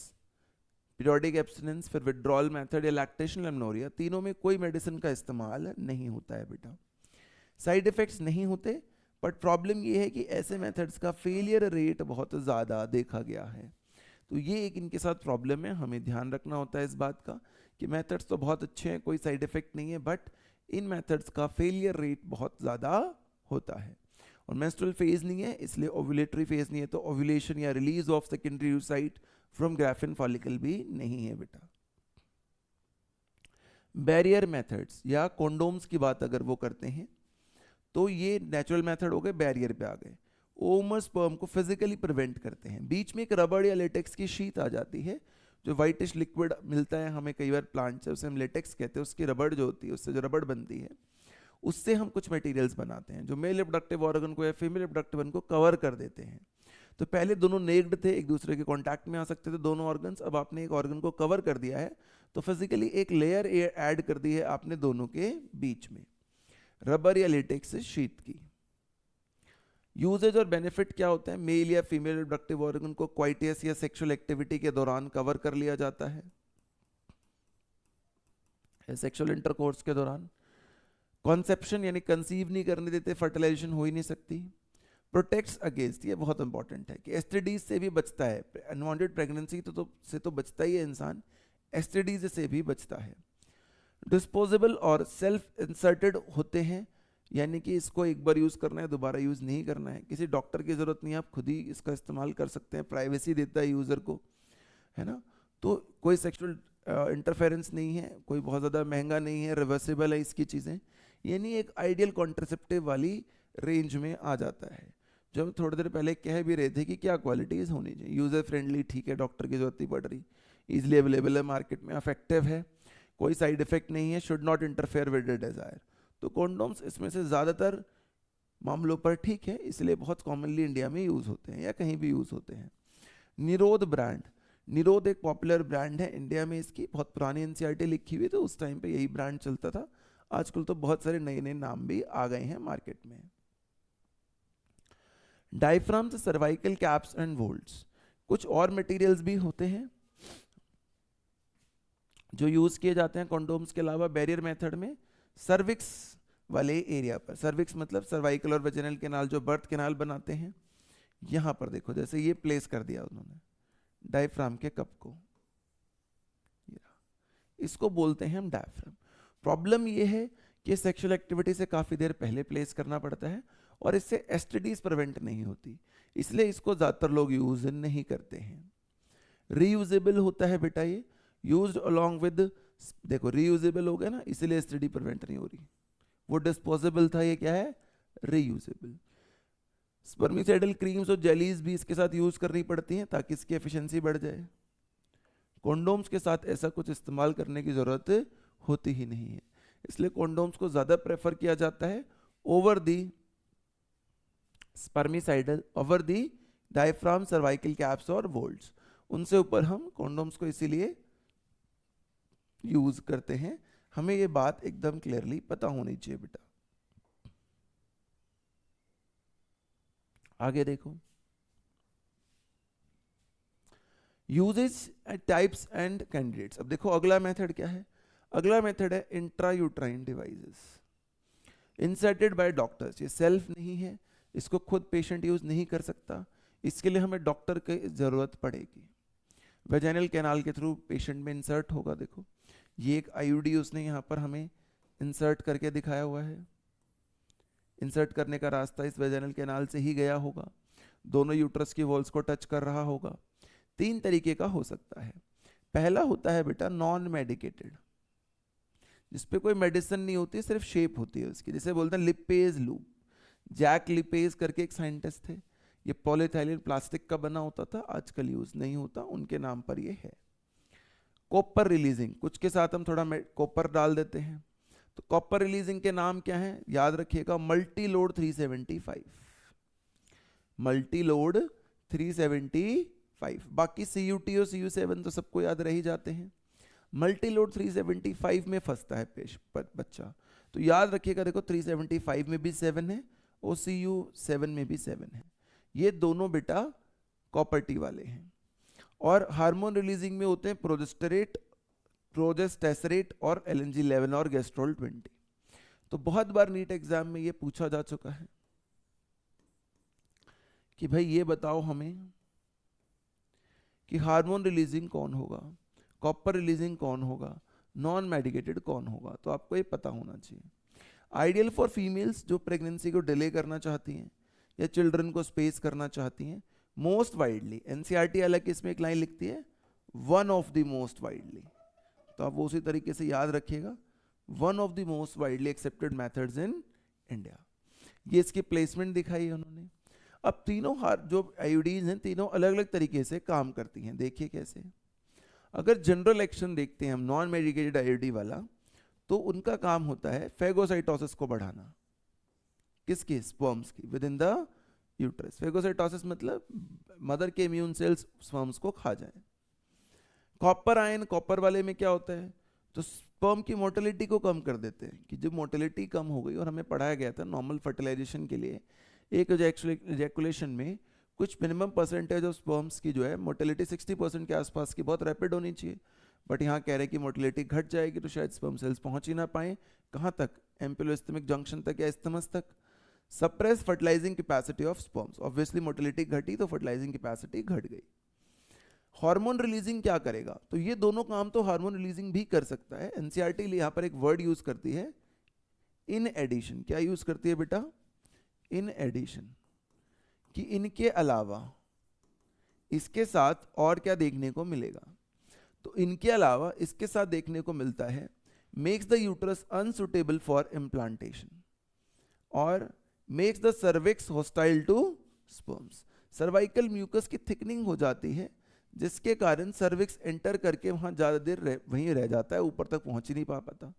पीरियोडिक एब्स्टिनेंस, फिर विड्रॉल मेथड या लैक्टेशनल एमनोरिया, तीनों में कोई मेडिसिन का इस्तेमाल नहीं होता है बेटा, साइड इफेक्ट्स नहीं होते, बट प्रॉब्लम ये है कि ऐसे मेथड्स का फेलियर रेट बहुत ज़्यादा देखा गया है। तो ये एक इनके साथ प्रॉब्लम है, हमें ध्यान रखना होता है इस बात का कि मेथड्स तो बहुत अच्छे हैं, कोई साइड इफेक्ट नहीं है, बट इन मेथड्स का फेलियर रेट बहुत ज़्यादा होता है। और मेंस्ट्रुअल फेज नहीं है इसलिए ओव्यूलेटरी फेज नहीं है, तो ओव्यूलेशन या release of secondary oocyte from graphene follicle भी नहीं है बेटा। बैरियर मेथड्स या कॉन्डोम्स की बात अगर वो करते हैं तो ये नेचुरल मेथड हो गए, बैरियर पे आ गए। ओवम स्पर्म को फिजिकली प्रिवेंट करते हैं। बीच में एक रबड़ या लेटेक्स की शीट आ जाती है, जो वाइटिश लिक्विड मिलता है हमें कई बार प्लांट से, उसे हम लेटेक्स कहते हैं। उसकी रबड़ जो होती है, उससे जो रबड़ बनती है, उससे हम कुछ मटेरियल्स बनाते हैं जो मेल रिप्रोडक्टिव ऑर्गन को या फीमेल रिप्रोडक्टिव ऑर्गन को कवर कर देते हैं। तो पहले दोनों नेक्ड थे, एक दूसरे के कांटेक्ट में आ सकते थे दोनों ऑर्गन्स। अब आपने एक ऑर्गन को कवर कर दिया है तो फिजिकली एक लेयर ऐड कर दी है आपने दोनों के बीच में, रबर या लेटेक्स शीट की। यूजेज और बेनिफिट क्या होता है? मेल या फीमेल रिप्रोडक्टिव ऑर्गन को क्वाइटियस या सेक्सुअल एक्टिविटी के दौरान कवर कर लिया जाता है, सेक्सुअल इंटरकोर्स के दौरान। कॉन्सेप्शन यानी कंसीव नहीं करने देते, फर्टिलाइजेशन हो ही नहीं सकती। प्रोटेक्ट्स अगेंस्ट, ये बहुत इंपॉर्टेंट है कि एसटीडीज से भी बचता है। अनवांटेड प्रेगनेंसी से तो बचता ही है इंसान, एसटीडीज से भी बचता है। डिस्पोजेबल और सेल्फ इंसर्टेड होते हैं, यानी कि इसको एक बार यूज़ करना है, दोबारा यूज़ नहीं करना है। किसी डॉक्टर की ज़रूरत नहीं है, आप खुद ही इसका इस्तेमाल कर सकते हैं। प्राइवेसी देता है यूज़र को, है ना। तो कोई सेक्सुअल इंटरफेरेंस नहीं है, कोई बहुत ज़्यादा महंगा नहीं है, रिवर्सिबल है इसकी चीज़ें, यानी एक आइडियल कॉन्ट्रासेप्टिव वाली रेंज में आ जाता है। जो हम थोड़ी देर पहले कह भी रहे थे कि क्या क्वालिटीज़ होनी चाहिए। यूज़र फ्रेंडली, ठीक है, डॉक्टर की ज़रूरत नहीं पड़ रही, ईजिली अवेलेबल है मार्केट में, अफेक्टिव है, कोई साइड इफेक्ट नहीं है, should not interfere with the desire. तो कॉन्डोम्स इसमें से ज़्यादातर मामलों पर ठीक है, इसलिए बहुत कॉमनली इंडिया में यूज़ होते हैं या कहीं भी यूज़ होते हैं। निरोध ब्रांड, निरोध एक पॉपुलर ब्रांड है इंडिया में, इसकी बहुत पुरानी एनसीईआरटी लिखी हुई, तो उस टाइम पे यही ब्रांड चलता था। आजकल तो बहुत सारे नए नए नाम भी आ गए हैं मार्केट में। Diaphragms, cervical caps and volts, कुछ और मटेरियल्स भी होते हैं जो यूज किए जाते हैं कॉन्डोम्स के अलावा बैरियर मेथड में। सर्विक्स वाले एरिया पर, सर्विक्स मतलब सर्वाइकल और वेजिनल कैनाल, जो बर्थ कैनाल बनाते हैं, यहां पर देखो जैसे ये प्लेस कर दिया उन्होंने डायफ्राम के कप को, इसको बोलते हैं हम डायफ्राम। प्रॉब्लम ये है कि सेक्सुअल एक्टिविटी से काफी देर पहले प्लेस करना पड़ता है और इससे एसटीडीज प्रिवेंट नहीं होती, इसलिए इसको ज्यादातर लोग यूज नहीं करते हैं। रीयूजेबल होता है बेटा ये, यूज्ड अलोंग विद, देखो रीयूजेबल हो गया ना, इसलिए एसटीडी प्रिवेंट नहीं हो रही। वो डिस्पोजेबल था, ये क्या है? रीयूजेबल। स्पर्मिसाइडल क्रीम्स और जेलीज भी इसके साथ यूज करनी पड़ती हैं ताकि इसकी एफिशिएंसी बढ़ जाए। कॉन्डोम्स के साथ ऐसा कुछ इस्तेमाल करने की जरूरत होती ही नहीं है, इसलिए कॉन्डोम्स को ज्यादा प्रेफर किया जाता है over the spermicidal, over the diaphragm, cervical caps और वोल्ट्स। उनसे ऊपर हम कॉन्डोम्स को इसीलिए यूज करते हैं। हमें ये बात एकदम क्लियरली पता होनी चाहिए बेटा। आगे देखो, यूजेस, टाइप्स एंड कैंडिडेट्स। अब देखो अगला मेथड क्या है? अगला मेथड है intrauterine devices, inserted by doctors. ये सेल्फ नहीं है, इसको खुद पेशेंट यूज नहीं कर सकता, इसके लिए हमें डॉक्टर की जरूरत पड़ेगी। वेजाइनल कैनाल के थ्रू पेशेंट में इंसर्ट होगा। देखो ये एक आईयूडी उसने यहाँ पर हमें इंसर्ट करके दिखाया हुआ है। इंसर्ट करने का रास्ता इस वेजाइनल कैनाल से ही गया होगा, दोनों यूट्रस की वॉल्स को टच कर रहा होगा। 3 तरीके का हो सकता है। पहला होता है बेटा नॉन मेडिकेटेड, जिसपे कोई मेडिसिन नहीं होती, सिर्फ शेप होती है उसकी, जैसे बोलते हैं लिपेज लूप। जैक लिपेज करके एक साइंटिस्ट थे, ये पॉलीथाइलिन प्लास्टिक का बना होता था, आजकल यूज नहीं होता, उनके नाम पर ये है। कॉपर रिलीजिंग, कुछ के साथ हम थोड़ा कॉपर डाल देते हैं, तो कॉपर रिलीजिंग के नाम क्या है? याद रखिएगा, मल्टी लोड 375, मल्टी लोड 375। बाकी CUT और CU7 तो सबको याद रह ही जाते हैं। मल्टी लोड 375 में फंसता है बच्चा, तो याद रखिएगा, देखो 375 में भी 7 है और CU7 में भी 7 है। ये दोनों बेटा कॉपर टी वाले हैं। और हार्मोन रिलीजिंग में होते हैं प्रोजेस्टेरेट, प्रोजेस्टेसरेट और LNG11 और गेस्ट्रोल 20। तो बहुत बार नीट एग्जाम में ये पूछा जा चुका है कि भाई ये बताओ हमें कि हार्मोन रिलीजिंग कौन होगा, कॉपर रिलीजिंग कौन होगा, नॉन मेडिकेटेड कौन होगा, तो आपको ये पता होना चाहिए। आइडियल फॉर फीमेल्स जो प्रेगनेंसी को डिले करना चाहती हैं, या चिल्ड्रन को स्पेस करना चाहती हैं। मोस्ट वाइडली, एनसीईआरटी हालांकि इसमें एक लाइन लिखती है one of the most widely, तो आप वो उसी तरीके से याद रखिएगा, one of the most widely accepted methods in India. ये इसकी प्लेसमेंट दिखाई है उन्होंने। अब तीनों जो आईयूडीज हैं तीनों अलग अलग तरीके से काम करती हैं, देखिए कैसे। अगर जनरल एक्शन देखते हैं हम नॉन मेडिकेटेड आईयूडी वाला, तो उनका काम होता है फेगोसाइटोसिस को बढ़ाना, किसकी, स्पर्म्स की, with in the uterus. Phagocytosis मतलब मदर के इम्यून सेल्स स्पर्म्स को खा जाए। कॉपर आयन, कॉपर वाले में क्या होता है, तो स्पर्म की मोटिलिटी को कम कर देते हैं, कि जब मोटिलिटी कम हो गई, और हमें पढ़ाया गया था नॉर्मल फर्टिलाइजेशन के लिए एक इजैकुलेशन में कुछ मिनिमम परसेंटेज ऑफ स्पर्म्स की जो है मोटिलिटी 60% के आसपास की बहुत रैपिड होनी चाहिए, बट यहाँ कह रहे हैं कि मोटिलिटी घट जाएगी तो शायद स्पर्म सेल्स पहुंच ही ना पाए, कहाँ तक, एम्पिलोस्टमिक जंक्शन तक या इस्थमस तक। Suppress fertilising capacity of sperms, obviously motility घटी तो फर्टिलाइजिंग कैपेसिटी घट गई। हार्मोन रिलीजिंग क्या करेगा, तो ये दोनों काम तो हार्मोन रिलीजिंग भी कर सकता है। एनसीईआरटी यहाँ पर एक वर्ड यूज करती है इन एडिशन। क्या यूज करती है बेटा, इन एडिशन, कि इनके अलावा, इसके साथ और क्या देखने को मिलेगा, तो इनके अलावा इसके साथ देखने को मिलता है makes the uterus unsuitable for implantation और makes the cervix hostile to sperms. Cervical mucus की थिकनिंग हो जाती है, जिसके कारण सर्विक्स एंटर करके वहाँ ज़्यादा देर वहीं रह जाता है, ऊपर तक पहुँच ही नहीं पाता,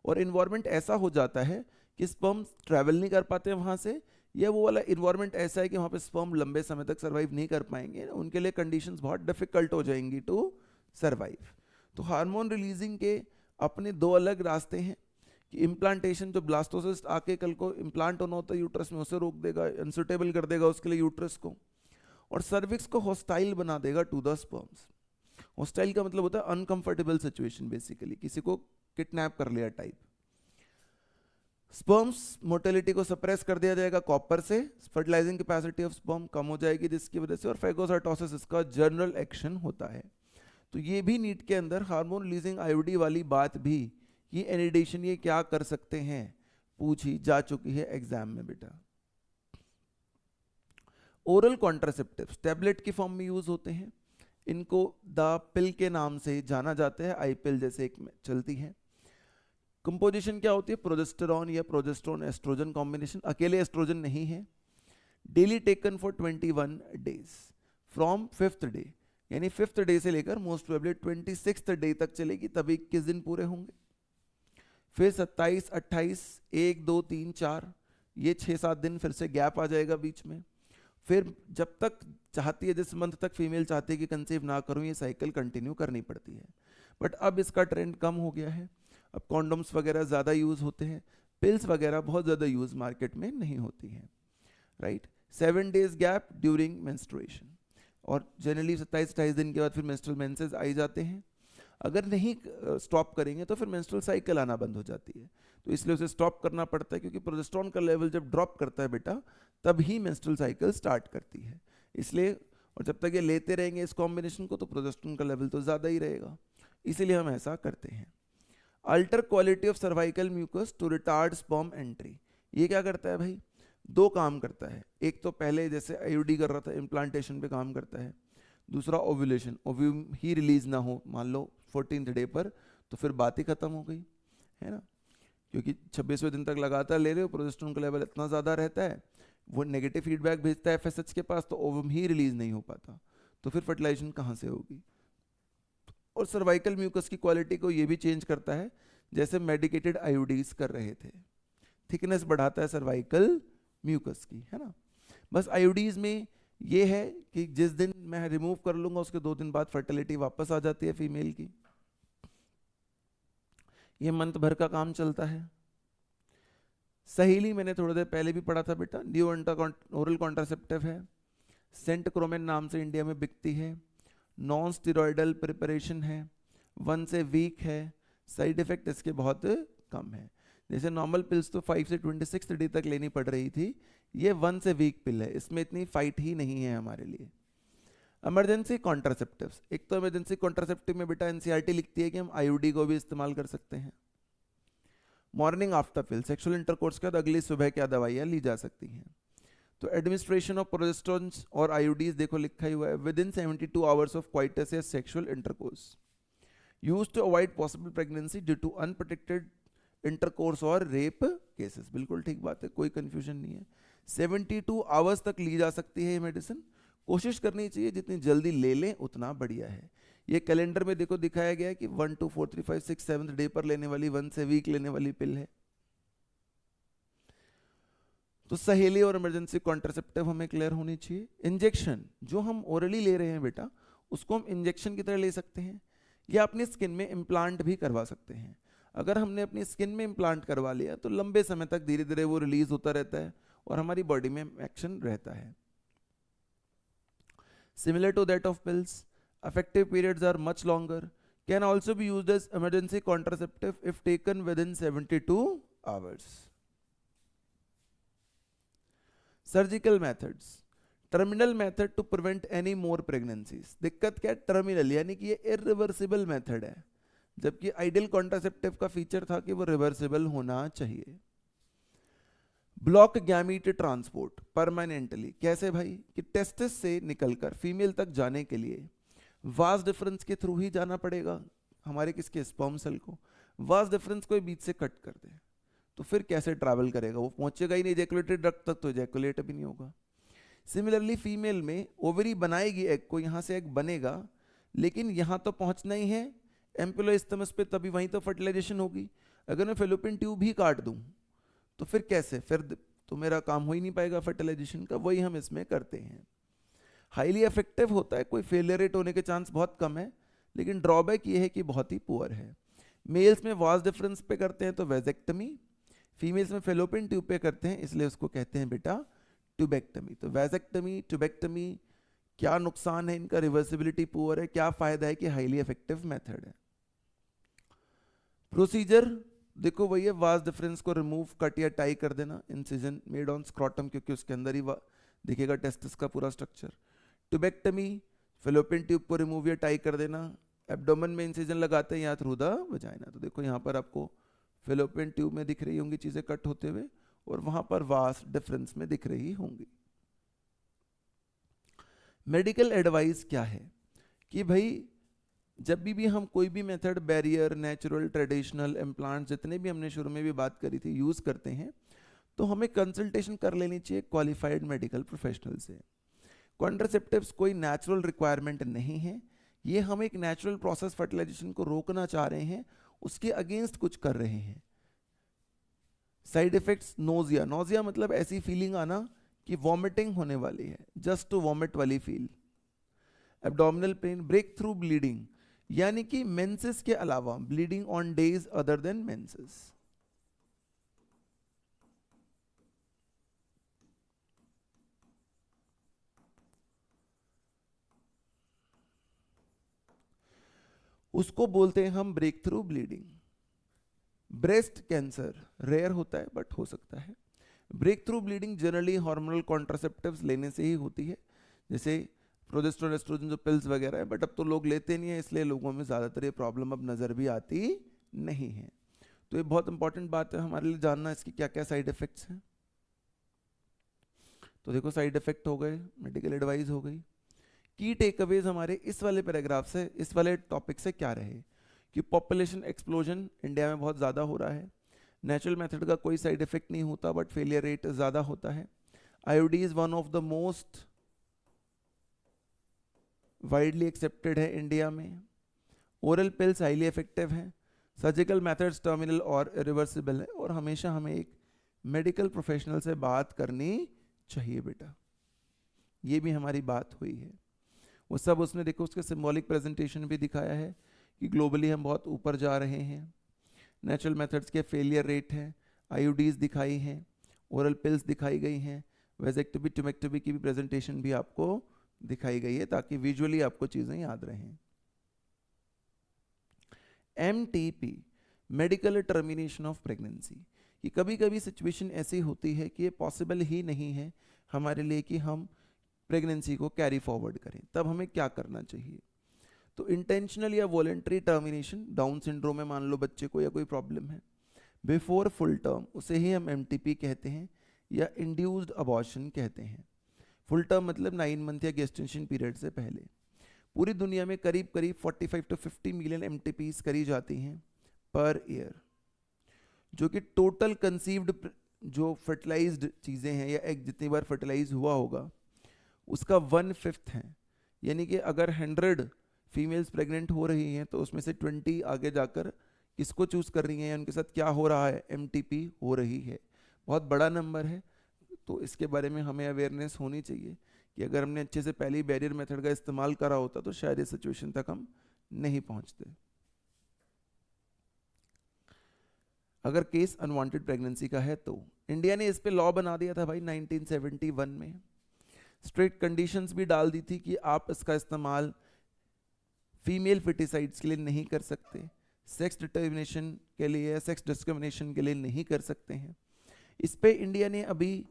और इन्वायरमेंट ऐसा हो जाता है कि स्पर्म ट्रैवल नहीं कर पाते वहाँ से, या वो वाला इन्वायरमेंट ऐसा है कि वहाँ पे स्पर्म लंबे समय तक सर्वाइव नहीं कर पाएंगे, उनके लिए कंडीशंस बहुत डिफिकल्ट हो जाएंगी टू सर्वाइव। तो हार्मोन रिलीजिंग के अपने दो अलग रास्ते हैं, कि इम्प्लांटेशन, जो ब्लास्टोसिस्ट आके कल को इम्प्लांट होना होता है यूट्रस में, उसे रोक देगा, अनसुटेबल कर देगा उसके लिए यूट्रस को, और सर्विक्स को हॉस्टाइल बना देगा टू द स्पर्म्स। हॉस्टाइल का मतलब होता है अनकंफर्टेबल सिचुएशन, बेसिकली किसी को किडनैप कर लिया टाइप। स्पर्म्स मोटिलिटी को सप्रेस कर दिया जाएगा कॉपर से, फर्टिलाइजिंग कैपेसिटी ऑफ स्पर्म कम हो जाएगी जिसकी वजह से, और फेगोसाइटोसिस इसका जनरल एक्शन होता है। तो ये भी नीट के अंदर हार्मोन रिलीजिंग आईयूडी वाली बात भी, ये एनिडेशन ये क्या कर सकते हैं, पूछी जा चुकी है एग्जाम में बेटा। ओरल कॉन्ट्रासेप्टिव्स टैबलेट की फॉर्म में यूज होते हैं, इनको द पिल के नाम से जाना जाता है, आई पिल जैसे एक में चलती है। कंपोजिशन क्या होती है, प्रोजेस्टेरॉन या प्रोजेस्टेरोन एस्ट्रोजन कॉम्बिनेशन, अकेले एस्ट्रोजन नहीं है। Daily taken for 21 days from 5th day, यानी 5th डे से लेकर मोस्ट प्रोबेबली 26th डे तक चलेगी, तभी 21 दिन पूरे होंगे। फिर 27, 28, 1, 2, 3, 4, ये 6-7 दिन फिर से गैप आ जाएगा बीच में। फिर जब तक चाहती है, जिस मंथ तक फीमेल चाहती है कि कंसीव ना करूं, ये साइकिल कंटिन्यू करनी पड़ती है। बट अब इसका ट्रेंड कम हो गया है, अब कॉन्डोम्स वगैरह ज़्यादा यूज़ होते हैं, पिल्स वगैरह बहुत ज़्यादा यूज़ मार्केट में नहीं होती हैं, right. 7 days gap during menstruation, और जनरली 27-28 दिन के बाद फिर मेंस्ट्रुअल मेंसेस आ जाते हैं। अगर नहीं स्टॉप करेंगे तो फिर मेंस्ट्रुअल साइकिल आना बंद हो जाती है, तो इसलिए उसे स्टॉप करना पड़ता है, क्योंकि प्रोजेस्टेरॉन का लेवल जब ड्रॉप करता है बेटा, तब ही मेंस्ट्रुअल साइकिल स्टार्ट करती है, इसलिए। और जब तक ये लेते रहेंगे इस कॉम्बिनेशन को, तो प्रोजेस्टेरॉन का लेवल तो ज़्यादा ही रहेगा, इसीलिए हम ऐसा करते हैं। Alter quality of cervical mucus to retard sperm entry, ये क्या करता है भाई, दो काम करता है। एक तो पहले जैसे आईयूडी कर रहा था, इम्प्लांटेशन पे काम करता है। दूसरा ओव्यूलेशन, ओव्यूम ही रिलीज ना हो मान लो 14th डे पर, तो फिर बात ही खत्म हो गई, है ना, क्योंकि 26वें दिन तक लगातार ले रहे हो, प्रोजेस्टेरॉन का लेवल इतना ज़्यादा रहता है, वो नेगेटिव फीडबैक भेजता है एफएसएच के पास, तो ओवम ही रिलीज नहीं हो पाता, तो फिर फर्टिलाइजेशन कहाँ से होगी। और सर्वाइकल म्यूकस की क्वालिटी को ये भी चेंज करता है, जैसे मेडिकेटेड आईयूडीज कर रहे थे, थिकनेस बढ़ाता है सर्वाइकल म्यूकस की, है ना। बस आईयूडीज में ये है कि जिस दिन मैं रिमूव कर लूंगा, उसके 2 दिन बाद फर्टिलिटी वापस आ जाती है फीमेल की। ये मंथ भर का काम चलता है। सहेली मैंने थोड़ी देर पहले भी पढ़ा था बेटा, न्यू ओरल कॉन्ट्रासेप्टिव है, सेंटक्रोमेन नाम से इंडिया में बिकती है, नॉन स्टेरॉयडल प्रिपरेशन है, 1 से वीक है, साइड इफेक्ट इसके बहुत कम है। जैसे नॉर्मल पिल्स तो 5 से 26th डे तक लेनी पड़ रही थी, ये 1 से वीक पिल है, इसमें इतनी फाइट ही नहीं है हमारे लिए। इमरजेंसी कॉन्ट्रासेप्टिव्स, एक तो इमरजेंसी कॉन्ट्रासेप्टिव में बेटा एनसीईआरटी लिखती है कि हम आईयूडी को भी इस्तेमाल कर सकते हैं। मॉर्निंग आफ्टर पिल, सेक्सुअल इंटरकोर्स के बाद अगली सुबह क्या दवाइयाँ ली जा सकती हैं, तो एडमिनिस्ट्रेशन ऑफ प्रोजेस्टेरोन और आईयूडीज देखो लिखा ही हुआ है within 72 hours of coitus या sexual intercourse, used to avoid possible pregnancy due to unprotected intercourse और रेप केसेस। बिल्कुल ठीक बात है, कोई कंफ्यूजन नहीं है। 72 आवर्स तक ली जा सकती है ये मेडिसिन, कोशिश करनी चाहिए जितनी जल्दी ले लें उतना बढ़िया है। ये कैलेंडर में देखो दिखाया गया है कि 1 2 4 3 5 6 7 डे पर लेने वाली, 1 से वीक लेने वाली पिल है। तो सहेली और इमरजेंसी कॉन्ट्रासेप्टिव हमें क्लियर होनी चाहिए। इंजेक्शन जो हम ओरली ले रहे हैं बेटा, उसको हम इंजेक्शन की तरह ले सकते हैं या अपनी स्किन में इम्प्लांट भी करवा सकते हैं। अगर हमने अपनी स्किन में इम्प्लांट करवा लिया तो लंबे समय तक धीरे धीरे वो रिलीज होता रहता है और हमारी बॉडी में एक्शन रहता है। Similar to that of pills, effective periods are much longer, can also be used as emergency contraceptive if taken within 72 hours. Surgical methods, terminal method to prevent any more pregnancies. दिक्कत क्या है, टर्मिनल यानी कि ये irreversible method है, जबकि आइडियल कॉन्ट्रासेप्टिव का फीचर था कि वो रिवर्सिबल होना चाहिए। ब्लॉक गैमीट ट्रांसपोर्ट परमानेंटली, कैसे भाई कि टेस्टिस से निकलकर फीमेल तक जाने के लिए वास डिफरेंस के थ्रू ही जाना पड़ेगा हमारे किसके स्पर्म सेल को। वास डिफरेंस को बीच से कट कर दे तो फिर कैसे ट्रैवल करेगा, वो पहुंचेगा ही नहीं इजैकुलेटेड रक्त तक, तो इजैकुलेट भी नहीं होगा। सिमिलरली फीमेल में ओवरी बनाएगी एग को, यहाँ से एग बनेगा लेकिन यहाँ तो पहुंचना ही है एम्पुलोइस्थमस पे, तभी वहीं तो फर्टिलाइजेशन होगी। अगर मैं फेलोपियन ट्यूब ही काट दूं तो फिर कैसे, फिर तो मेरा काम हो ही नहीं पाएगा फर्टिलाइजेशन का, वही हम इसमें करते हैं। हाईली इफेक्टिव होता है, कोई फेलियर रेट होने के चांस बहुत कम है, लेकिन ड्रॉबैक ये है कि बहुत ही पुअर है। मेल्स में वास डिफरेंस पे करते हैं तो वेजेक्टमी, फीमेल्स में फेलोपियन ट्यूब पे करते हैं इसलिए उसको कहते हैं बेटा ट्यूबेक्टमी। तो वेजेक्टमी ट्यूबेक्टमी क्या नुकसान है इनका, रिवर्सिबिलिटी पुअर है, क्या फायदा है कि हाईली इफेक्टिव मेथड है। प्रोसीजर देखो वही है, वास डिफरेंस को रिमूव कट या टाई कर देना, इंसिजन मेड ऑन स्क्रॉटम क्योंकि उसके अंदर ही दिखेगा टेस्टिस का पूरा स्ट्रक्चर। ट्यूबेक्टमी फेलोपियन ट्यूब को रिमूव या टाई कर देना, एब्डोमेन में इंसिजन लगाते हैं या थ्रू द वजाइना। तो देखो यहाँ पर आपको फेलोपियन ट्यूब में दिख रही होंगी चीजें कट होते हुए और वहां पर वास डिफरेंस में दिख रही होंगी। मेडिकल एडवाइस क्या है कि भाई जब भी हम कोई भी method, barrier, natural, traditional, implant, जितने भी हमने शुरू में भी बात करी थी, यूज करते हैं तो हमें कंसल्टेशन कर लेनी चाहिए क्वालिफाइड मेडिकल प्रोफेशनल से। कॉन्ट्रासेप्टिव्स कोई नेचुरल रिक्वायरमेंट नहीं है, ये हम एक नेचुरल प्रोसेस फर्टिलाइजेशन को रोकना चाह रहे हैं, उसके अगेंस्ट कुछ कर रहे हैं। साइड इफेक्ट्स, नोजिया, नोजिया मतलब ऐसी फीलिंग आना कि वॉमिटिंग होने वाली है, जस्ट टू वॉमिट वाली फील। Abdominal pain, breakthrough bleeding यानी कि मेंसेस के अलावा bleeding on days other than menses. उसको बोलते हैं हम breakthrough bleeding. Breast cancer rare होता है बट हो सकता है। Breakthrough bleeding generally hormonal contraceptives लेने से ही होती है, जैसे प्रोजेस्टेरोन, एस्ट्रोजन जो पिल्स वगैरह है, बट अब तो लोग लेते नहीं है इसलिए लोगों में ज़्यादातर ये प्रॉब्लम अब नज़र भी आती नहीं है। तो ये बहुत इंपॉर्टेंट बात है हमारे लिए जानना इसकी क्या क्या साइड इफेक्ट्स हैं। तो देखो साइड इफेक्ट हो गए, मेडिकल एडवाइस हो गई। की टेकअवेज हमारे इस वाले पैराग्राफ से, इस वाले टॉपिक से क्या रहे कि पॉपुलेशन एक्सप्लोजन इंडिया में बहुत ज़्यादा हो रहा है, नेचुरल मेथड का कोई साइड इफेक्ट नहीं होता बट फेलियर रेट ज़्यादा होता है। IOD is one of the most widely accepted है इंडिया में। ओरल पिल्स हाईली इफेक्टिव हैं। सर्जिकल मेथड्स टर्मिनल और रिवर्सिबल है, और हमेशा हमें एक मेडिकल प्रोफेशनल से बात करनी चाहिए बेटा। ये भी हमारी बात हुई है, वो सब उसने देखो उसके सिंबॉलिक प्रेजेंटेशन भी दिखाया है कि ग्लोबली हम बहुत ऊपर जा रहे हैं। नेचुरल मेथड्स के फेलियर रेट हैं, आईयूडीज दिखाई हैं, ओरल पिल्स दिखाई गई हैं, वेजेक्टोमी ट्यूमेक्टोमी की भी प्रेजेंटेशन भी आपको दिखाई गई है ताकि विजुअली आपको चीजें याद रहें। MTP medical termination of pregnancy, कि कभी कभी सिचुएशन ऐसी होती है कि ये पॉसिबल ही नहीं है हमारे लिए कि हम प्रेगनेंसी को कैरी फॉरवर्ड करें, तब हमें क्या करना चाहिए। तो इंटेंशनल या वॉलेंट्री टर्मिनेशन, डाउन सिंड्रोम में मान लो बच्चे को या कोई प्रॉब्लम है, बिफोर फुल टर्म, उसे ही हम MTP कहते हैं। या इंड्यूस्ड अबॉर्शन कहते हैं। फुल टर्म मतलब 9 मंथ या गेस्टेशन पीरियड से पहले। पूरी दुनिया में करीब करीब 45 to 50 मिलियन एमटीपीज करी जाती हैं पर ईयर, जो कि टोटल कंसीव्ड जो फर्टिलाइज्ड चीज़ें हैं या एग जितनी बार फर्टिलाइज हुआ होगा उसका 1/5 है। यानी कि अगर 100 फीमेल्स प्रेग्नेंट हो रही हैं तो उसमें से 20 आगे जाकर किसको चूज कर रही हैं या उनके साथ क्या हो रहा है, एमटीपी हो रही है। बहुत बड़ा नंबर है, तो इसके बारे में हमें अवेयरनेस होनी चाहिए कि अगर हमने अच्छे से पहले बैरियर मेथड का इस्तेमाल करा होता तो शायद इस सिचुएशन तक हम नहीं पहुंचते। अगर केस अनवांटेड प्रेगनेंसी का है तो इंडिया ने इस पे लॉ बना दिया था भाई 1971 में। स्ट्रिक्ट कंडीशंस भी डाल दी थी कि आप इसका इस्तेमाल फीमेल फिटिसाइड्स के लिए नहीं कर सकते, सेक्स डिटर्मिनेशन के लिए, सेक्स डिस्क्रिमिनेशन के लिए नहीं कर सकते हैं। इस पे इंडिया ने अभी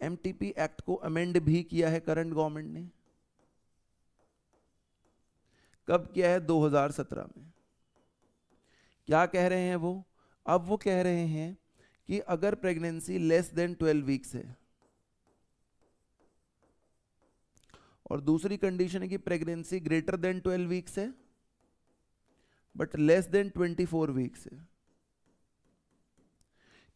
एमटीपी एक्ट को अमेंड भी किया है करंट गवर्नमेंट ने। कब किया है? 2017 में। क्या कह रहे हैं वो? अब वो कह रहे हैं कि अगर प्रेगनेंसी लेस देन 12 वीक्स है और दूसरी कंडीशन है कि प्रेगनेंसी ग्रेटर देन 12 वीक्स है बट लेस देन 24 वीक्स है,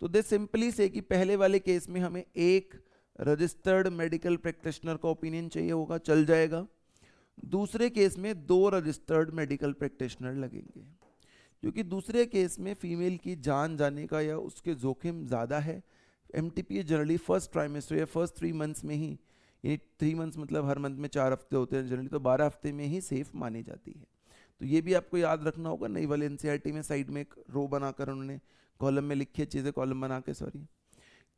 तो दे सिंपली से कि पहले वाले केस में हमें एक रजिस्टर्ड मेडिकल प्रैक्टिशनर का ओपिनियन चाहिए होगा, चल जाएगा। दूसरे केस में 2 रजिस्टर्ड मेडिकल प्रैक्टिशनर लगेंगे, क्योंकि दूसरे केस में फीमेल की जान जाने का या उसके जोखिम ज़्यादा है। एमटीपी जनरली फर्स्ट ट्राइमेस्टर या फर्स्ट 3 मंथ्स में ही, यानी 3 मंथ्स मतलब हर मंथ में 4 हफ्ते होते हैं जनरली, तो 12 हफ्ते में ही सेफ मानी जाती है। तो ये भी आपको याद रखना होगा। नई वाले एनसीईआरटी में साइड में एक रो बनाकर उन्होंने कॉलम में लिखी है चीज़ें, कॉलम बना के, सॉरी।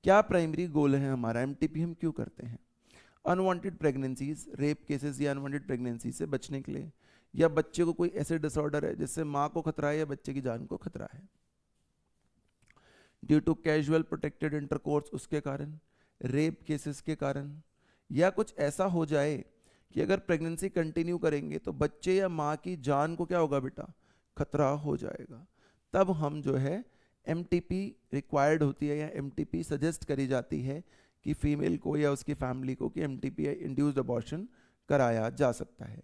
क्या प्राइमरी गोल है हमारा? एमटीपी हम क्यों करते हैं? अनवांटेड प्रेगनेंसीज, रेप केसेस या अनवांटेड प्रेगनेंसी से बचने के लिए, या बच्चे को कोई ऐसे डिसऑर्डर है जिससे माँ को खतरा है या बच्चे की जान को खतरा है, due to casual protected intercourse उसके कारण, रेप केसेस के कारण, या कुछ ऐसा हो जाए कि अगर प्रेगनेंसी कंटिन्यू करेंगे तो बच्चे या माँ की जान को क्या होगा बेटा, खतरा हो जाएगा। तब हम जो है एमटीपी रिक्वायर्ड होती है या एमटीपी सजेस्ट करी जाती है कि फीमेल को या उसकी फैमिली को कि एमटीपी इंड्यूस्ड अबॉर्शन कराया जा सकता है।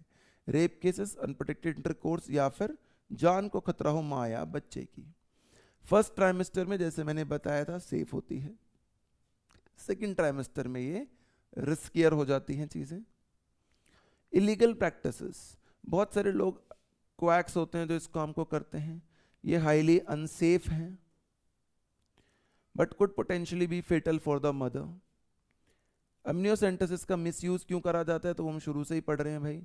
रेप केसेस, अनप्रोटेक्टेड इंटरकोर्स, या फिर जान को खतरा हो माँ या बच्चे की। फर्स्ट ट्राइमेस्टर में जैसे मैंने बताया था सेफ होती है, सेकेंड ट्राइमेस्टर में ये रिस्कियर हो जाती हैं चीज़ें। इलीगल प्रैक्टिसेस, बहुत सारे लोग क्वैक्स होते हैं जो इस काम को करते हैं, ये हाईली अनसेफ हैं but could potentially be fatal for the mother. Amniocentesis का मिसयूज क्यों करा जाता है? तो हम शुरू से ही पढ़ रहे हैं भाई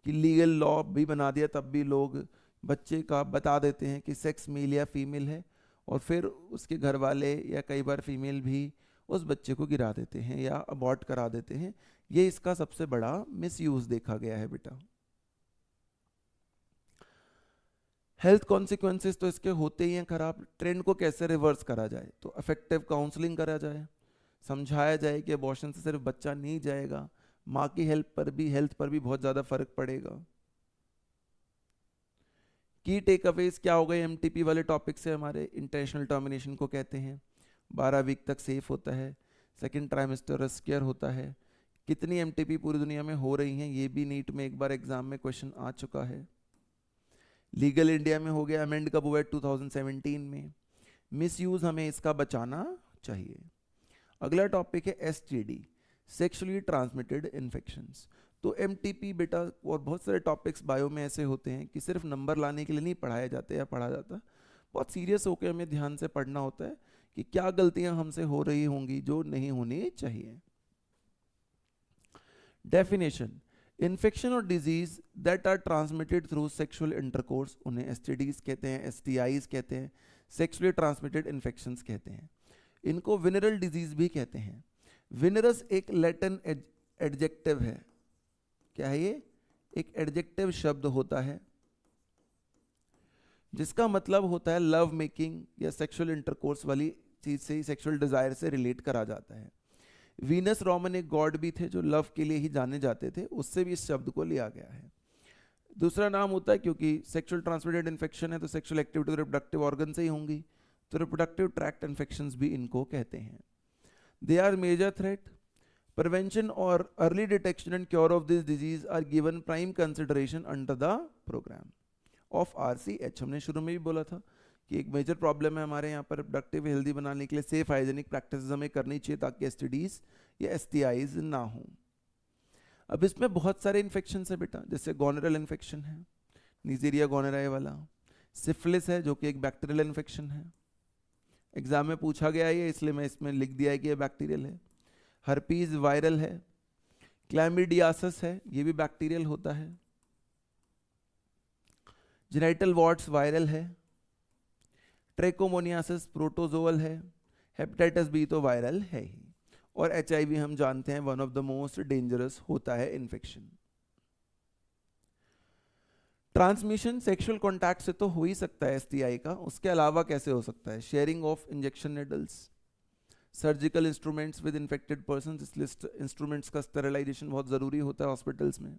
कि लीगल लॉ भी बना दिया, तब भी लोग बच्चे का बता देते हैं कि सेक्स मेल या फीमेल है, और फिर उसके घर वाले या कई बार फीमेल भी उस बच्चे को गिरा देते हैं या अबॉर्ट करा देते हैं। ये इसका सबसे बड़ा मिसयूज देखा गया है बेटा। हेल्थ कॉन्सिक्वेंसेस तो इसके होते ही हैं खराब। ट्रेंड को कैसे रिवर्स करा जाए? तो इफेक्टिव काउंसलिंग करा जाए, समझाया जाए कि अबॉर्शन से सिर्फ बच्चा नहीं जाएगा, माँ की हेल्थ पर भी बहुत ज़्यादा फर्क पड़ेगा। की टेक अवेज क्या हो गए एमटीपी वाले टॉपिक से हमारे? इंटेंशनल टर्मिनेशन को कहते हैं, 12 वीक तक सेफ होता है, सेकेंड ट्राइमेस्टर रिस्कियर होता है। कितनी एमटीपी पूरी दुनिया में हो रही हैं ये भी नीट में एक बार एग्जाम में क्वेश्चन आ चुका है। लीगल इंडिया में हो गया, अमेंड कब हुआ है? 2017 में। मिसयूज हमें इसका बचाना चाहिए। अगला टॉपिक है एसटीडी, सेक्सुअली ट्रांसमिटेड इन्फेक्शंस। तो एमटीपी बेटा और बहुत सारे टॉपिक्स बायो में ऐसे होते हैं कि सिर्फ नंबर लाने के लिए नहीं पढ़ाए जाते या पढ़ा जाता, बहुत सीरियस होकर हमें ध्यान से पढ़ना होता है कि क्या गलतियां हमसे हो रही होंगी जो नहीं होनी चाहिए। डेफिनेशन, इन्फेक्शन और disease that are transmitted through sexual intercourse, उन्हें एसटीडीज कहते हैं, एसटीआईज कहते हैं, सेक्सुअली ट्रांसमिटेड इन्फेक्शंस कहते हैं। इनको विनरल डिजीज भी कहते हैं। विनरस एक लैटिन एडजेक्टिव है। क्या है ये? एक एडजेक्टिव शब्द होता है जिसका मतलब होता है लव मेकिंग या सेक्सुअल इंटरकोर्स वाली चीज से ही, सेक्सुअल डिजायर से रिलेट करा जाता है। वीनस रोमन एक गॉड भी थे जो लव के लिए ही जाने जाते थे, उससे भी इस शब्द को लिया गया है। दूसरा नाम होता है, क्योंकि सेक्सुअल ट्रांसमिटेड इन्फेक्शन है तो सेक्सुअल एक्टिविटी रिप्रोडक्टिव ऑर्गन से ही होंगी, तो रिप्रोडक्टिव ट्रैक्ट इन्फेक्शंस भी इनको कहते हैं। They are major threat. Prevention or early detection and cure of this disease are given prime consideration under the program of RCH. हमने शुरू में भी बोला था कि एक मेजर प्रॉब्लम है हमारे यहाँ पर प्रोडक्टिव हेल्दी बनाने के लिए सेफ हाइजेनिक प्रैक्टिसेस हमें करनी चाहिए ताकि एसटीडीज या एसटीआईज ना हो। अब इसमें बहुत सारे इन्फेक्शन है बेटा, जैसे गोनरल इन्फेक्शन है, नीजेरिया गोनेराई वाला, सिफिलिस है जो कि एक बैक्टीरियल इन्फेक्शन है, एग्जाम में पूछा गया है इसलिए मैं इसमें लिख दिया है कि ये बैक्टीरियल है। हर्पीज वायरल है, क्लैमिडियासिस है ये भी बैक्टीरियल होता है, जेनिटल वॉर्ट्स वायरल है, ट्रेकोमोनियासिस प्रोटोजोअल है, हेपेटाइटिस बी तो वायरल है ही, और एचआईवी हम जानते हैं one of the most dangerous होता है इन्फेक्शन। ट्रांसमिशन सेक्सुअल कॉन्टैक्ट से तो हो ही सकता है एसटीआई का, उसके अलावा कैसे हो सकता है? Sharing of injection needles, surgical instruments with infected person, इसलिए इंस्ट्रूमेंट्स का स्टेरिलाइजेशन बहुत ज़रूरी होता है हॉस्पिटल्स में।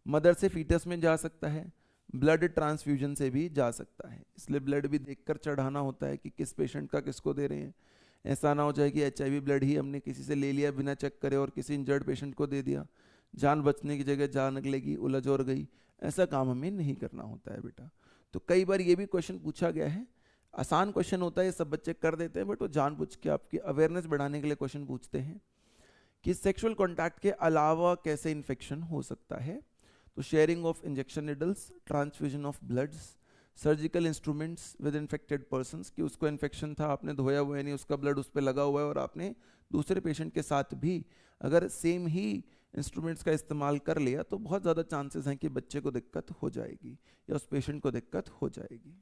मदर से फीटस में जा सकता है, ब्लड ट्रांसफ्यूजन से भी जा सकता है, इसलिए ब्लड भी देखकर चढ़ाना होता है कि किस पेशेंट का किसको दे रहे हैं। ऐसा ना हो जाए कि एचआईवी ब्लड ही हमने किसी से ले लिया बिना चेक करे और किसी इंजर्ड पेशेंट को दे दिया, जान बचने की जगह जान निकलेगी, उलझ और गई। ऐसा काम हमें नहीं करना होता है बेटा। तो कई बार ये भी क्वेश्चन पूछा गया है, आसान क्वेश्चन होता है सब बच्चे कर देते हैं, बट वो जानबूझ के आपकी अवेयरनेस बढ़ाने के लिए क्वेश्चन पूछते हैं कि सेक्सुअल कॉन्टैक्ट के अलावा कैसे इन्फेक्शन हो सकता है। तो sharing of injection needles, transfusion of bloods, surgical instruments with infected persons, कि उसको इन्फेक्शन था, आपने धोया हुआ है नहीं, उसका ब्लड उस पर लगा हुआ है और आपने दूसरे पेशेंट के साथ भी अगर सेम ही इंस्ट्रूमेंट्स का इस्तेमाल कर लिया तो बहुत ज़्यादा चांसेस हैं कि बच्चे को दिक्कत हो जाएगी या उस पेशेंट को दिक्कत हो जाएगी।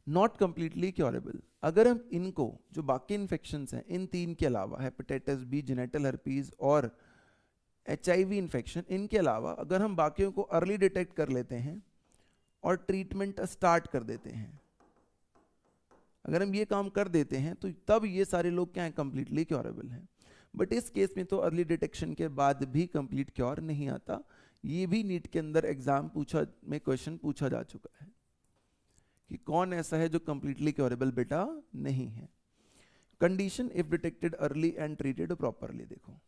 नॉट कंप्लीटली क्योरेबल, अगर हम इनको जो बाकी इन्फेक्शंस हैं इन तीन के अलावा, हेपेटाइटिस बी, जेनिटल हर्पीज और एचआईवी इन्फेक्शन, इनके अलावा अगर हम बाकियों को अर्ली डिटेक्ट कर लेते हैं और ट्रीटमेंट स्टार्ट कर देते हैं, अगर हम ये काम कर देते हैं तो तब ये सारे लोग क्या हैं, कंप्लीटली क्योरेबल हैं। बट इस केस में तो अर्ली डिटेक्शन के बाद भी कंप्लीट क्योर नहीं आता। ये भी नीट के अंदर एग्जाम में क्वेश्चन पूछा जा चुका है कि कौन ऐसा है जो कंप्लीटली क्योरेबल बेटा नहीं है। Condition if detected early and treated properly, देखो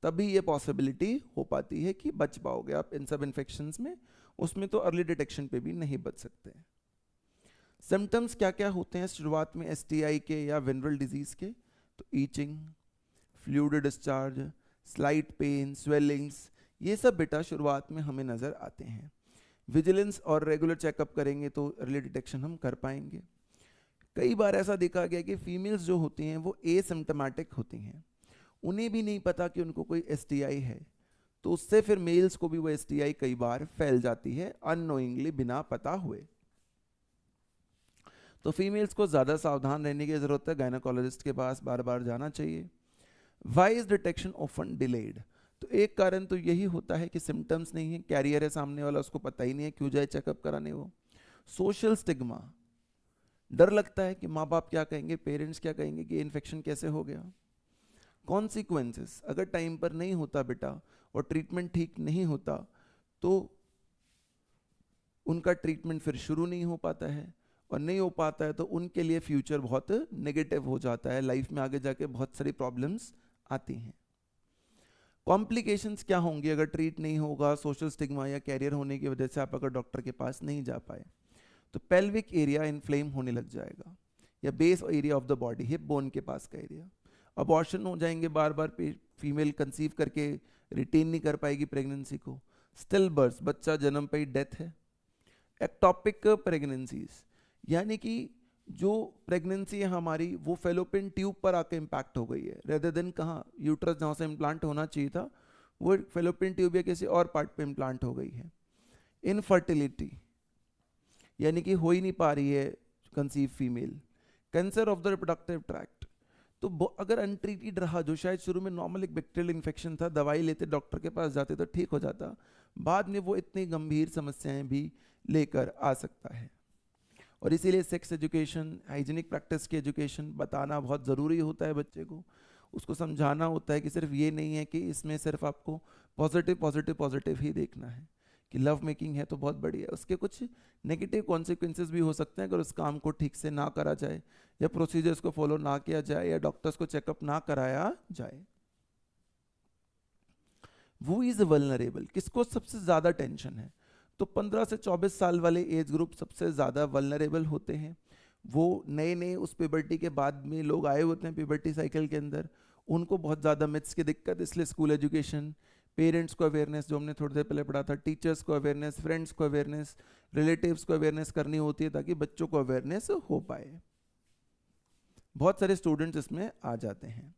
तभी ये पॉसिबिलिटी हो पाती है कि बच पाओगे आप इन सब इन्फेक्शंस में, उसमें तो अर्ली डिटेक्शन पे भी नहीं बच सकते। सिम्टम्स क्या क्या होते हैं शुरुआत में एसटीआई के या वेनरल डिजीज के? तो itching, fluid discharge, slight pain, swellings, ये सब बेटा शुरुआत में हमें नज़र आते हैं। विजिलेंस और रेगुलर चेकअप करेंगे तो अर्ली डिटेक्शन हम कर पाएंगे। कई बार ऐसा देखा गया कि फीमेल्स जो होती हैं वो एसिम्टोमेटिक होती हैं, उन्हें भी नहीं पता कि उनको कोई एसटीआई है, तो उससे फिर मेल्स को भी वो एसटीआई कई बार फैल जाती है अननोइंगली, बिना पता हुए। तो फीमेल्स को ज़्यादा सावधान रहने की ज़रूरत है, गायनेकोलॉजिस्ट के पास बार बार जाना चाहिए। Why is detection often delayed? तो एक कारण तो यही होता है कि सिम्टम्स नहीं है, कैरियर है सामने वाला, उसको पता ही नहीं है, क्यों जाए चेकअप कराने वो। सोशल स्टिग्मा, डर लगता है कि माँ बाप क्या कहेंगे, पेरेंट्स क्या कहेंगे कि इन्फेक्शन कैसे हो गया। कॉन्सिक्वेंसेस, अगर टाइम पर नहीं होता बेटा और ट्रीटमेंट ठीक नहीं होता तो उनका ट्रीटमेंट फिर शुरू नहीं हो पाता है, और नहीं हो पाता है तो उनके लिए फ्यूचर बहुत नेगेटिव हो जाता है, लाइफ में आगे जाके बहुत सारी प्रॉब्लम्स आती हैं। कॉम्प्लिकेशंस क्या होंगी अगर ट्रीट नहीं होगा, सोशल स्टिग्मा या कैरियर होने की वजह से आप अगर डॉक्टर के पास नहीं जा पाए? तो पेल्विक एरिया इन्फ्लेम होने लग जाएगा, या base area of the body, hip bone के पास का एरिया। अबॉर्शन हो जाएंगे, बार बार फीमेल कंसीव करके रिटेन नहीं कर पाएगी प्रेगनेंसी को। स्टिल बर्थ, बच्चा जन्म पे ही डेथ है। एक्टोपिक प्रेगनेंसीज, यानी कि जो प्रेगनेंसी है हमारी वो फेलोपियन ट्यूब पर आके इम्पैक्ट हो गई है, रेदर देन कहाँ यूट्रस जहाँ से इम्प्लांट होना चाहिए था वो फेलोपियन ट्यूब या किसी और पार्ट पे इम्प्लांट हो गई है। इनफर्टिलिटी, यानी कि हो ही नहीं पा रही है conceive female. Cancer of the reproductive tract, तो अगर अनट्रीटेड रहा, जो शायद शुरू में नॉर्मल एक बैक्टीरियल इन्फेक्शन था, दवाई लेते डॉक्टर के पास जाते तो ठीक हो जाता, बाद में वो इतनी गंभीर समस्याएं भी लेकर आ सकता है। और इसीलिए सेक्स एजुकेशन, हाइजीनिक प्रैक्टिस की एजुकेशन बताना बहुत ज़रूरी होता है बच्चे को, उसको समझाना होता है कि सिर्फ ये नहीं है कि इसमें सिर्फ आपको पॉजिटिव पॉजिटिव पॉजिटिव ही देखना है, कि लव मेकिंग है तो बहुत बढ़िया है, उसके कुछ नेगेटिव कॉन्सिक्वेंसेस भी हो सकते हैं अगर उस काम को ठीक से ना करा जाए, या प्रोसीजर्स को फॉलो ना किया जाए, या डॉक्टर्स को चेकअप ना कराया जाए। वो इज वल्नरेबल, किसको सबसे ज्यादा टेंशन है? तो 15 से 24 साल वाले एज ग्रुप सबसे ज्यादा वल्नरेबल होते हैं। वो नए नए उस प्यूबर्टी के बाद में लोग आए होते हैं प्यूबर्टी साइकिल के अंदर, उनको बहुत ज़्यादा मिथ्स की दिक्कत, इसलिए स्कूल एजुकेशन, पेरेंट्स को अवेयरनेस, जो हमने थोड़ी देर पहले पढ़ा था, टीचर्स को अवेयरनेस, फ्रेंड्स को अवेयरनेस, रिलेटिव्स को अवेयरनेस करनी होती है ताकि बच्चों को अवेयरनेस हो पाए। बहुत सारे स्टूडेंट्स इसमें आ जाते हैं।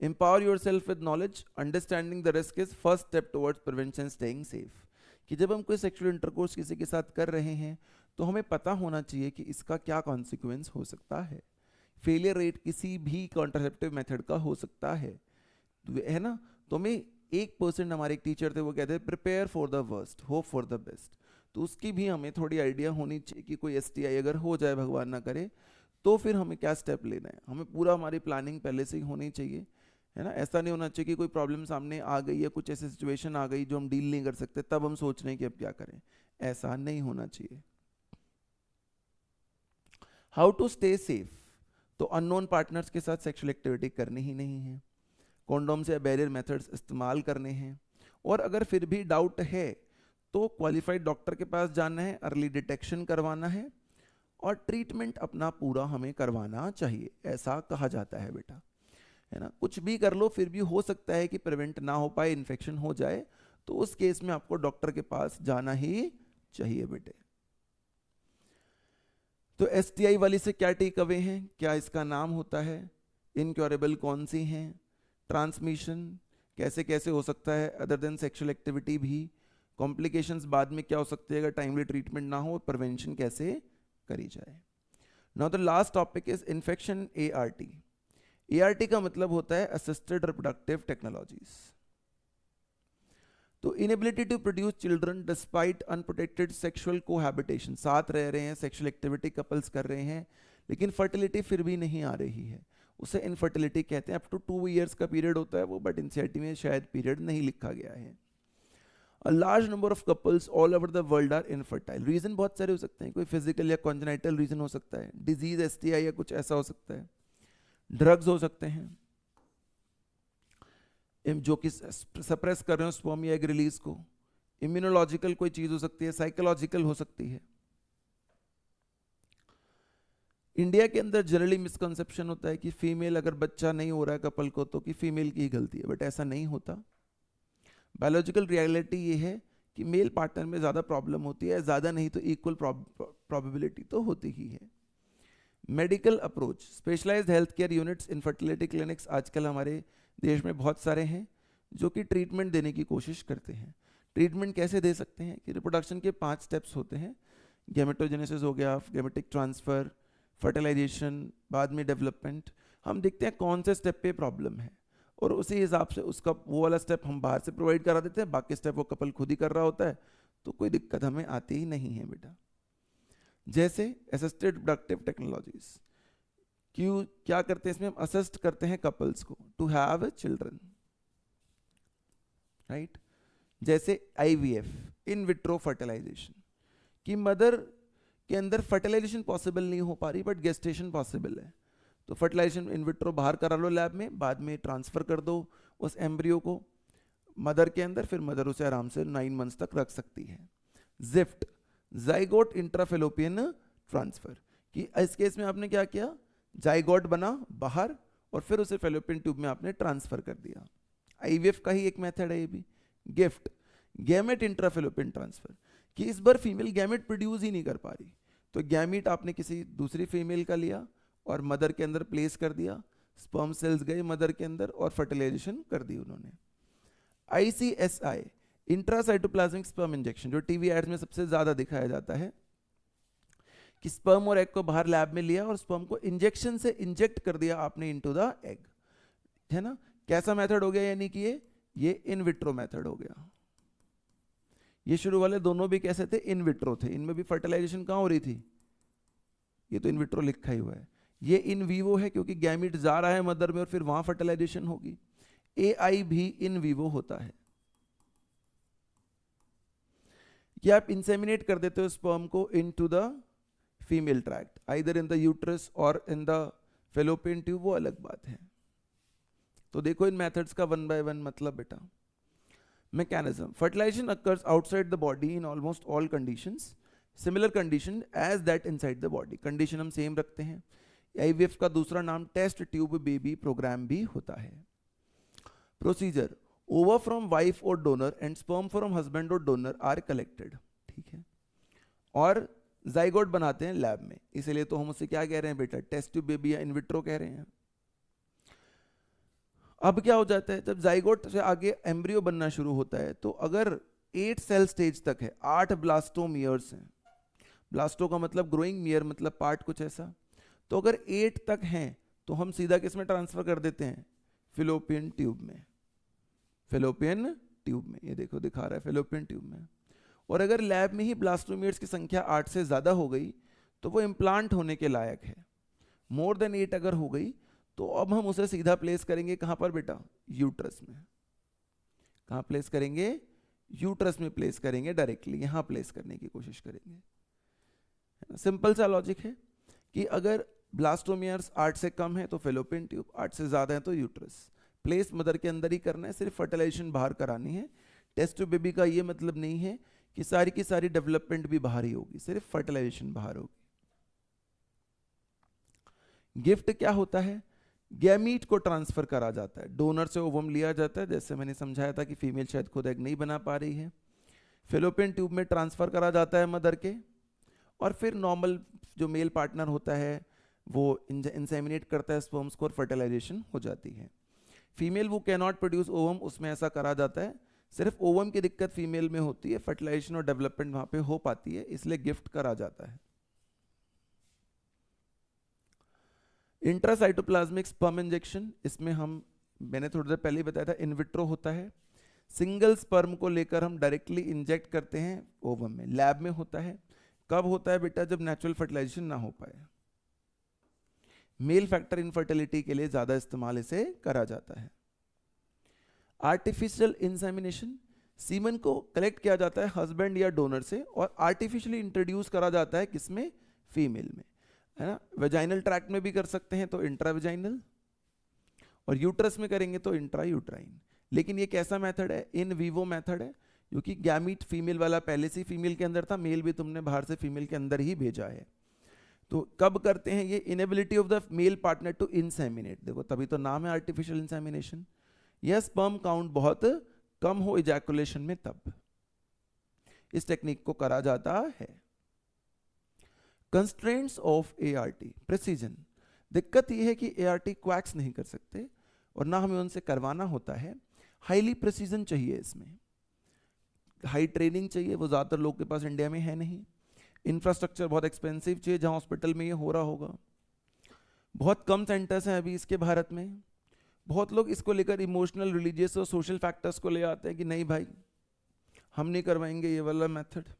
Empower yourself with knowledge, understanding the risk is first step towards prevention, staying safe। कि जब हम कोई सेक्सुअल इंटरकोर्स किसी के साथ कर रहे हैं तो हमें पता होना चाहिए कि इसका क्या कॉन्सिक्वेंस हो सकता है। फेलियर रेट किसी भी कॉन्ट्रासेप्टिव मेथड का हो सकता है ना। तो हमें 1% हमारे एक टीचर थे, वो कहते हैं prepare for the worst, hope for the best. तो उसकी भी हमें थोड़ी आइडिया होनी चाहिए कि कोई STI अगर हो जाए, भगवान ना करे, तो फिर हमें क्या स्टेप लेना है। हमें पूरा हमारी प्लानिंग पहले से ही होनी चाहिए, है ना। ऐसा नहीं होना चाहिए कि कोई प्रॉब्लम सामने आ गई या कुछ ऐसी सिचुएशन आ गई जो हम डील नहीं कर सकते, तब हम सोच रहे हैं कि अब क्या करें। ऐसा नहीं होना चाहिए। हाउ टू स्टे सेफ, तो अननोन पार्टनर्स के साथ सेक्सुअल एक्टिविटी करनी ही नहीं है, कॉन्डोम्स या बैरियर मेथड्स इस्तेमाल करने हैं, और अगर फिर भी डाउट है तो क्वालिफाइड डॉक्टर के पास जाना है, अर्ली डिटेक्शन करवाना है, और ट्रीटमेंट अपना पूरा हमें करवाना चाहिए, ऐसा कहा जाता है बेटा, है ना। कुछ भी कर लो फिर भी हो सकता है कि प्रिवेंट ना हो पाए, इन्फेक्शन हो जाए, तो उस केस में आपको डॉक्टर के पास जाना ही चाहिए बेटे। तो STI वाली से क्या टेक अवे हैं, क्या इसका नाम होता है, इनक्योरेबल कौन सी हैं, ट्रांसमिशन कैसे कैसे हो सकता है अदर देन सेक्सुअल एक्टिविटी भी, कॉम्प्लिकेशंस बाद में क्या हो सकते हैं अगर टाइमली ट्रीटमेंट ना हो, प्रिवेंशन कैसे करी जाए। Now the last topic is infection ART। ART का मतलब होता है असिस्टेड रिप्रोडक्टिव टेक्नोलॉजीज। तो inability to produce children despite unprotected sexual cohabitation, साथ रह रहे हैं, सेक्सुअल एक्टिविटी कपल्स कर रहे हैं, लेकिन फर्टिलिटी फिर भी नहीं आ रही है, उसे इनफर्टिलिटी कहते हैं। अप टू 2 years का पीरियड होता है वो, बट NCERT में शायद पीरियड नहीं लिखा गया है। A large number of couples all over the world are infertile। Reason बहुत सारे हो सकते हैं, कोई फिजिकल या कॉन्जेनाइटल रीजन हो सकता है, डिजीज STI या कुछ ऐसा हो सकता है, ड्रग्स हो सकते हैं जो कि सप्रेस कर रहे हो स्पर्म या एग रिलीज को, इम्यूनोलॉजिकल कोई चीज हो सकती है, साइकोलॉजिकल हो सकती है। इंडिया के अंदर जनरली मिसकंसेप्शन होता है कि फीमेल अगर बच्चा नहीं हो रहा है कपल को तो कि फीमेल की ही गलती है, बट ऐसा नहीं होता। बायोलॉजिकल रियलिटी ये है कि मेल पार्टनर में ज़्यादा प्रॉब्लम होती है, ज़्यादा नहीं तो इक्वल प्रोबेबिलिटी तो होती ही है। Medical approach, specialised health care units, infertility clinics आजकल हमारे देश में बहुत सारे हैं जो कि ट्रीटमेंट देने की कोशिश करते हैं। ट्रीटमेंट कैसे दे सकते हैं कि रिप्रोडक्शन के 5 स्टेप्स होते हैं, गैमेटोजेनेसिस हो गया, गैमेटिक ट्रांसफ़र, फर्टिलाइजेशन, बाद में डेवलपमेंट। हम देखते हैं कौन से स्टेप पे प्रॉब्लम है और उसी हिसाब से उसका वो वाला स्टेप हम बाहर से प्रोवाइड करा देते हैं, बाकी स्टेप वो कपल खुद ही कर रहा होता है, तो कोई दिक्कत हमें आती ही नहीं है बेटा। जैसे असिस्टेड रिप्रोडक्टिव टेक्नोलॉजीज, क्यों क्या करते हैं इसमें, हम असिस्ट करते हैं कपल्स को टू हैव चिल्ड्रन, राइट। जैसे IVF, इन विट्रो फर्टिलाइजेशन, कि मदर के अंदर फर्टिलाइजेशन पॉसिबल नहीं हो पा रही बट गेस्टेशन पॉसिबल है, तो फर्टिलाइजेशन इन विट्रो बाहर करा लो लैब में, बाद में ट्रांसफर कर दो उस एम्ब्रियो को मदर के अंदर, फिर मदर उसे आराम से 9 months तक रख सकती है। जिफ्ट, जाइगोट इंट्राफेलोपियन ट्रांसफर, कि इस केस में आपने क्या किया, जाइगोट बना बाहर और फिर उसे फेलोपियन ट्यूब में आपने ट्रांसफर कर दिया। IVF का ही एक मेथड है ये भी। गिफ्ट, गैमेट इंट्राफेलोपियन ट्रांसफर, कि इस बार फीमेल गैमेट प्रोड्यूस ही नहीं कर पा रही, तो गैमेट आपने किसी दूसरी फीमेल का लिया और मदर के अंदर प्लेस कर दिया, स्पर्म सेल्स गए मदर के अंदर और फर्टिलाइजेशन कर दी उन्होंने। ICSI, इंट्रासाइटोप्लाज्मिक स्पर्म इंजेक्शन, जो टीवी एड्स में सबसे ज्यादा दिखाया जाता है, कि स्पर्म और एग को बाहर लैब में लिया और स्पर्म को इंजेक्शन से इंजेक्ट कर दिया आपने इनटू द एग, है ना। कैसा मेथड हो गया, यानी कि ये इन विट्रो मेथड हो गया। ये शुरू वाले दोनों भी कैसे थे, इन विट्रो थे, इनमें भी फर्टिलाइजेशन कहाँ हो रही थी, ये तो इन विट्रो लिखा ही हुआ है। ये इन वीवो है क्योंकि गैमीट जा रहा है मदर में और फिर वहां फर्टिलाइजेशन होगी। AI भी इन वीवो होता है। कि आप इंसेमिनेट कर देते हो स्पर्म को into the female tract, either in the uterus और इन द फेलोपियन ट्यूब, वो अलग बात है। तो देखो इन मेथड्स का वन बाय वन मतलब बेटा। Mechanism, fertilisation occurs outside the body in almost all conditions, similar condition as that inside the body, condition हम सेम रखते हैं। आईवीएफ का दूसरा नाम टेस्ट ट्यूब बेबी प्रोग्राम भी होता है। प्रोसीजर, ओवा फ्रॉम वाइफ और donor and sperm from husband और डोनर आर कलेक्टेड, ठीक है, और जाइगोट बनाते हैं लैब में, इसलिए तो हम उसे क्या कह रहे हैं बेटा, टेस्ट ट्यूब बेबी या इनविट्रो कह रहे हैं। अब क्या हो जाता है, जब जाइगोट से आगे एम्ब्रियो बनना शुरू होता है, तो अगर 8 सेल स्टेज तक है, 8 ब्लास्टोमियर्स हैं, ब्लास्टो का मतलब ग्रोइंग, मियर मतलब पार्ट, कुछ ऐसा, तो अगर 8 तक हैं तो हम सीधा किस में ट्रांसफर कर देते हैं, फिलोपियन ट्यूब में, फिलोपियन ट्यूब में, ये देखो दिखा रहा है फिलोपियन ट्यूब में। और अगर लैब में ही ब्लास्टोमियर्स की संख्या 8 से ज़्यादा हो गई तो वो इम्प्लांट होने के लायक है। मोर देन 8 अगर हो गई तो अब हम उसे सीधा प्लेस करेंगे कहाँ पर बेटा, यूट्रस में। कहाँ प्लेस करेंगे, यूट्रस में प्लेस करेंगे, डायरेक्टली यहाँ प्लेस करने की कोशिश करेंगे। सिंपल सा लॉजिक है कि अगर ब्लास्टोमियर्स 8 से कम है तो फेलोपियन ट्यूब, 8 से ज़्यादा है तो यूट्रस। प्लेस मदर के अंदर ही करना है, सिर्फ फर्टिलाइजेशन बाहर करानी है। टेस्ट ट्यूब बेबी का ये मतलब नहीं है कि सारी की सारी डेवलपमेंट भी बाहर ही होगी, सिर्फ फर्टिलाइजेशन बाहर होगी। गिफ्ट क्या होता है, गैमीट को ट्रांसफर करा जाता है, डोनर से ओवम लिया जाता है, जैसे मैंने समझाया था कि फीमेल शायद खुद एग नहीं बना पा रही है, फेलोपियन ट्यूब में ट्रांसफर करा जाता है मदर के, और फिर नॉर्मल जो मेल पार्टनर होता है वो इंसेमिनेट करता है स्पर्म्स को और फर्टिलाइजेशन हो जाती है। फीमेल वो कैन नॉट प्रोड्यूस ओवम, उसमें ऐसा करा जाता है, सिर्फ ओवम की दिक्कत फीमेल में होती है, फर्टिलाइजेशन और डेवलपमेंट वहां पे हो पाती है, इसलिए गिफ्ट करा जाता है। इंट्रासाइटोप्लाज्मिक स्पर्म इंजेक्शन, इसमें मैंने थोड़ी देर पहले ही बताया था, इनविट्रो होता है। सिंगल स्पर्म को लेकर हम डायरेक्टली इंजेक्ट करते हैं ओवम में, लैब में होता है। कब होता है बेटा, जब नेचुरल फर्टिलाइजेशन ना हो पाए। मेल फैक्टर इनफर्टिलिटी के लिए ज्यादा इस्तेमाल इसे करा जाता है। आर्टिफिशियल इंसेमिनेशन, सीमन को कलेक्ट किया जाता है हस्बैंड या डोनर से और आर्टिफिशियली इंट्रोड्यूस करा जाता है किसमें, फीमेल में, है ना। वेजाइनल ट्रैक्ट में भी कर सकते हैं तो इंट्रावेजाइनल, और यूट्रस में करेंगे तो इंट्रा यूट्राइन। लेकिन ये कैसा मेथड है, इन वीवो मेथड है, क्योंकि गैमीट फीमेल वाला पहले से फीमेल के अंदर था, मेल भी तुमने बाहर से फीमेल के अंदर ही भेजा है। तो कब करते हैं ये, inability of the male partner to inseminate, देखो तभी तो नाम है आर्टिफिशियल इंसेमिनेशन। यह स्पर्म काउंट बहुत कम हो इजैकुलेशन में, तब इस टेक्निक को करा जाता है। कंस्ट्रेंट्स ऑफ एआरटी, प्रिसीजन, दिक्कत यह है कि एआरटी क्वैक्स नहीं कर सकते और ना हमें उनसे करवाना होता है। हाईली प्रिसीजन चाहिए, इसमें हाई ट्रेनिंग चाहिए, वो ज़्यादातर लोग के पास इंडिया में है नहीं। इंफ्रास्ट्रक्चर बहुत एक्सपेंसिव चाहिए जहाँ हॉस्पिटल में ये हो रहा होगा। बहुत कम सेंटर्स हैं अभी इसके भारत में। बहुत लोग इसको लेकर इमोशनल, रिलीजियस और सोशल फैक्टर्स को ले आते हैं कि नहीं भाई हम नहीं करवाएंगे ये वाला method.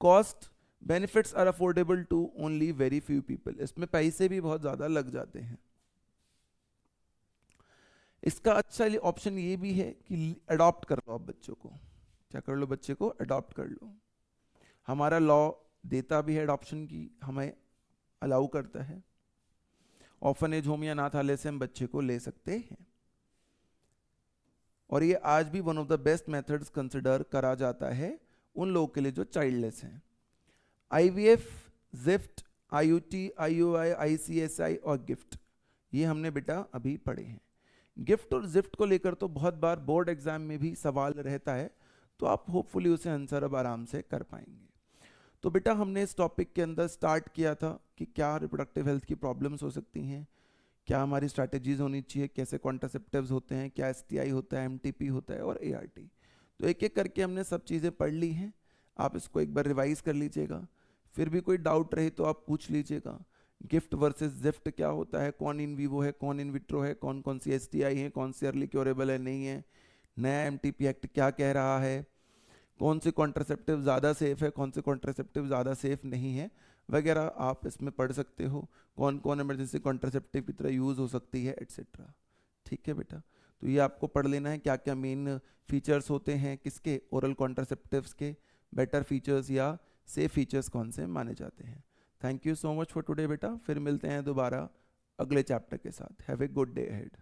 Cost benefits are affordable to only very few people, इसमें पैसे भी बहुत ज़्यादा लग जाते हैं। इसका अच्छा ऑप्शन ये भी है कि अडॉप्ट कर लो आप बच्चों को, क्या कर लो, बच्चे को अडॉप्ट कर लो। हमारा लॉ देता भी है अडॉप्शन की, हमें अलाउ करता है। ऑर्फनेज होम या अनाथालय से हम बच्चे को ले सकते हैं, और ये आज भी one of the best methods consider करा जाता है उन लोगों के लिए जो चाइल्डलेस हैं। IVF, gift, IUT, IUI, ICSI और गिफ्ट, ये हमने बेटा अभी पढ़े हैं। गिफ्ट और जिफ्ट को लेकर तो बहुत बार बोर्ड एग्जाम में भी सवाल रहता है, तो आप होपफुली उसे आंसर अब आराम से कर पाएंगे। तो बेटा हमने इस टॉपिक के अंदर स्टार्ट किया था कि क्या रिप्रोडक्टिव हेल्थ की प्रॉब्लम्स हो सकती हैं, क्या हमारी स्ट्रैटेजीज होनी चाहिए, कैसे कॉन्ट्रासेप्टिव्स होते हैं, क्या एसटीआई होता है, एमटीपी होता है और एआरटी। तो एक एक करके हमने सब चीज़ें पढ़ ली हैं। आप इसको एक बार रिवाइज कर लीजिएगा, फिर भी कोई डाउट रहे तो आप पूछ लीजिएगा। गिफ्ट वर्सेस जिफ्ट क्या होता है, कौन इन वीवो है, कौन इन विट्रो है, कौन कौन सी एसटीआई है, कौन सी अर्ली क्योरेबल है, नहीं है, नया एमटीपी एक्ट क्या कह रहा है, कौन से कॉन्ट्रासेप्टिव ज़्यादा सेफ है, कौन से कॉन्ट्रासेप्टिव ज़्यादा सेफ नहीं है, वगैरह आप इसमें पढ़ सकते हो। कौन कौन इमरजेंसी कॉन्ट्रासेप्टिव की तरह यूज़ हो सकती है, एट्सेट्रा। ठीक है बेटा, तो ये आपको पढ़ लेना है क्या क्या मेन फीचर्स होते हैं किसके, ओरल कॉन्ट्रासेप्टिव्स के, बेटर फीचर्स या सेफ फीचर्स कौन से माने जाते हैं। Thank you so much for today बेटा, फिर मिलते हैं दोबारा अगले चैप्टर के साथ। Have a good day ahead.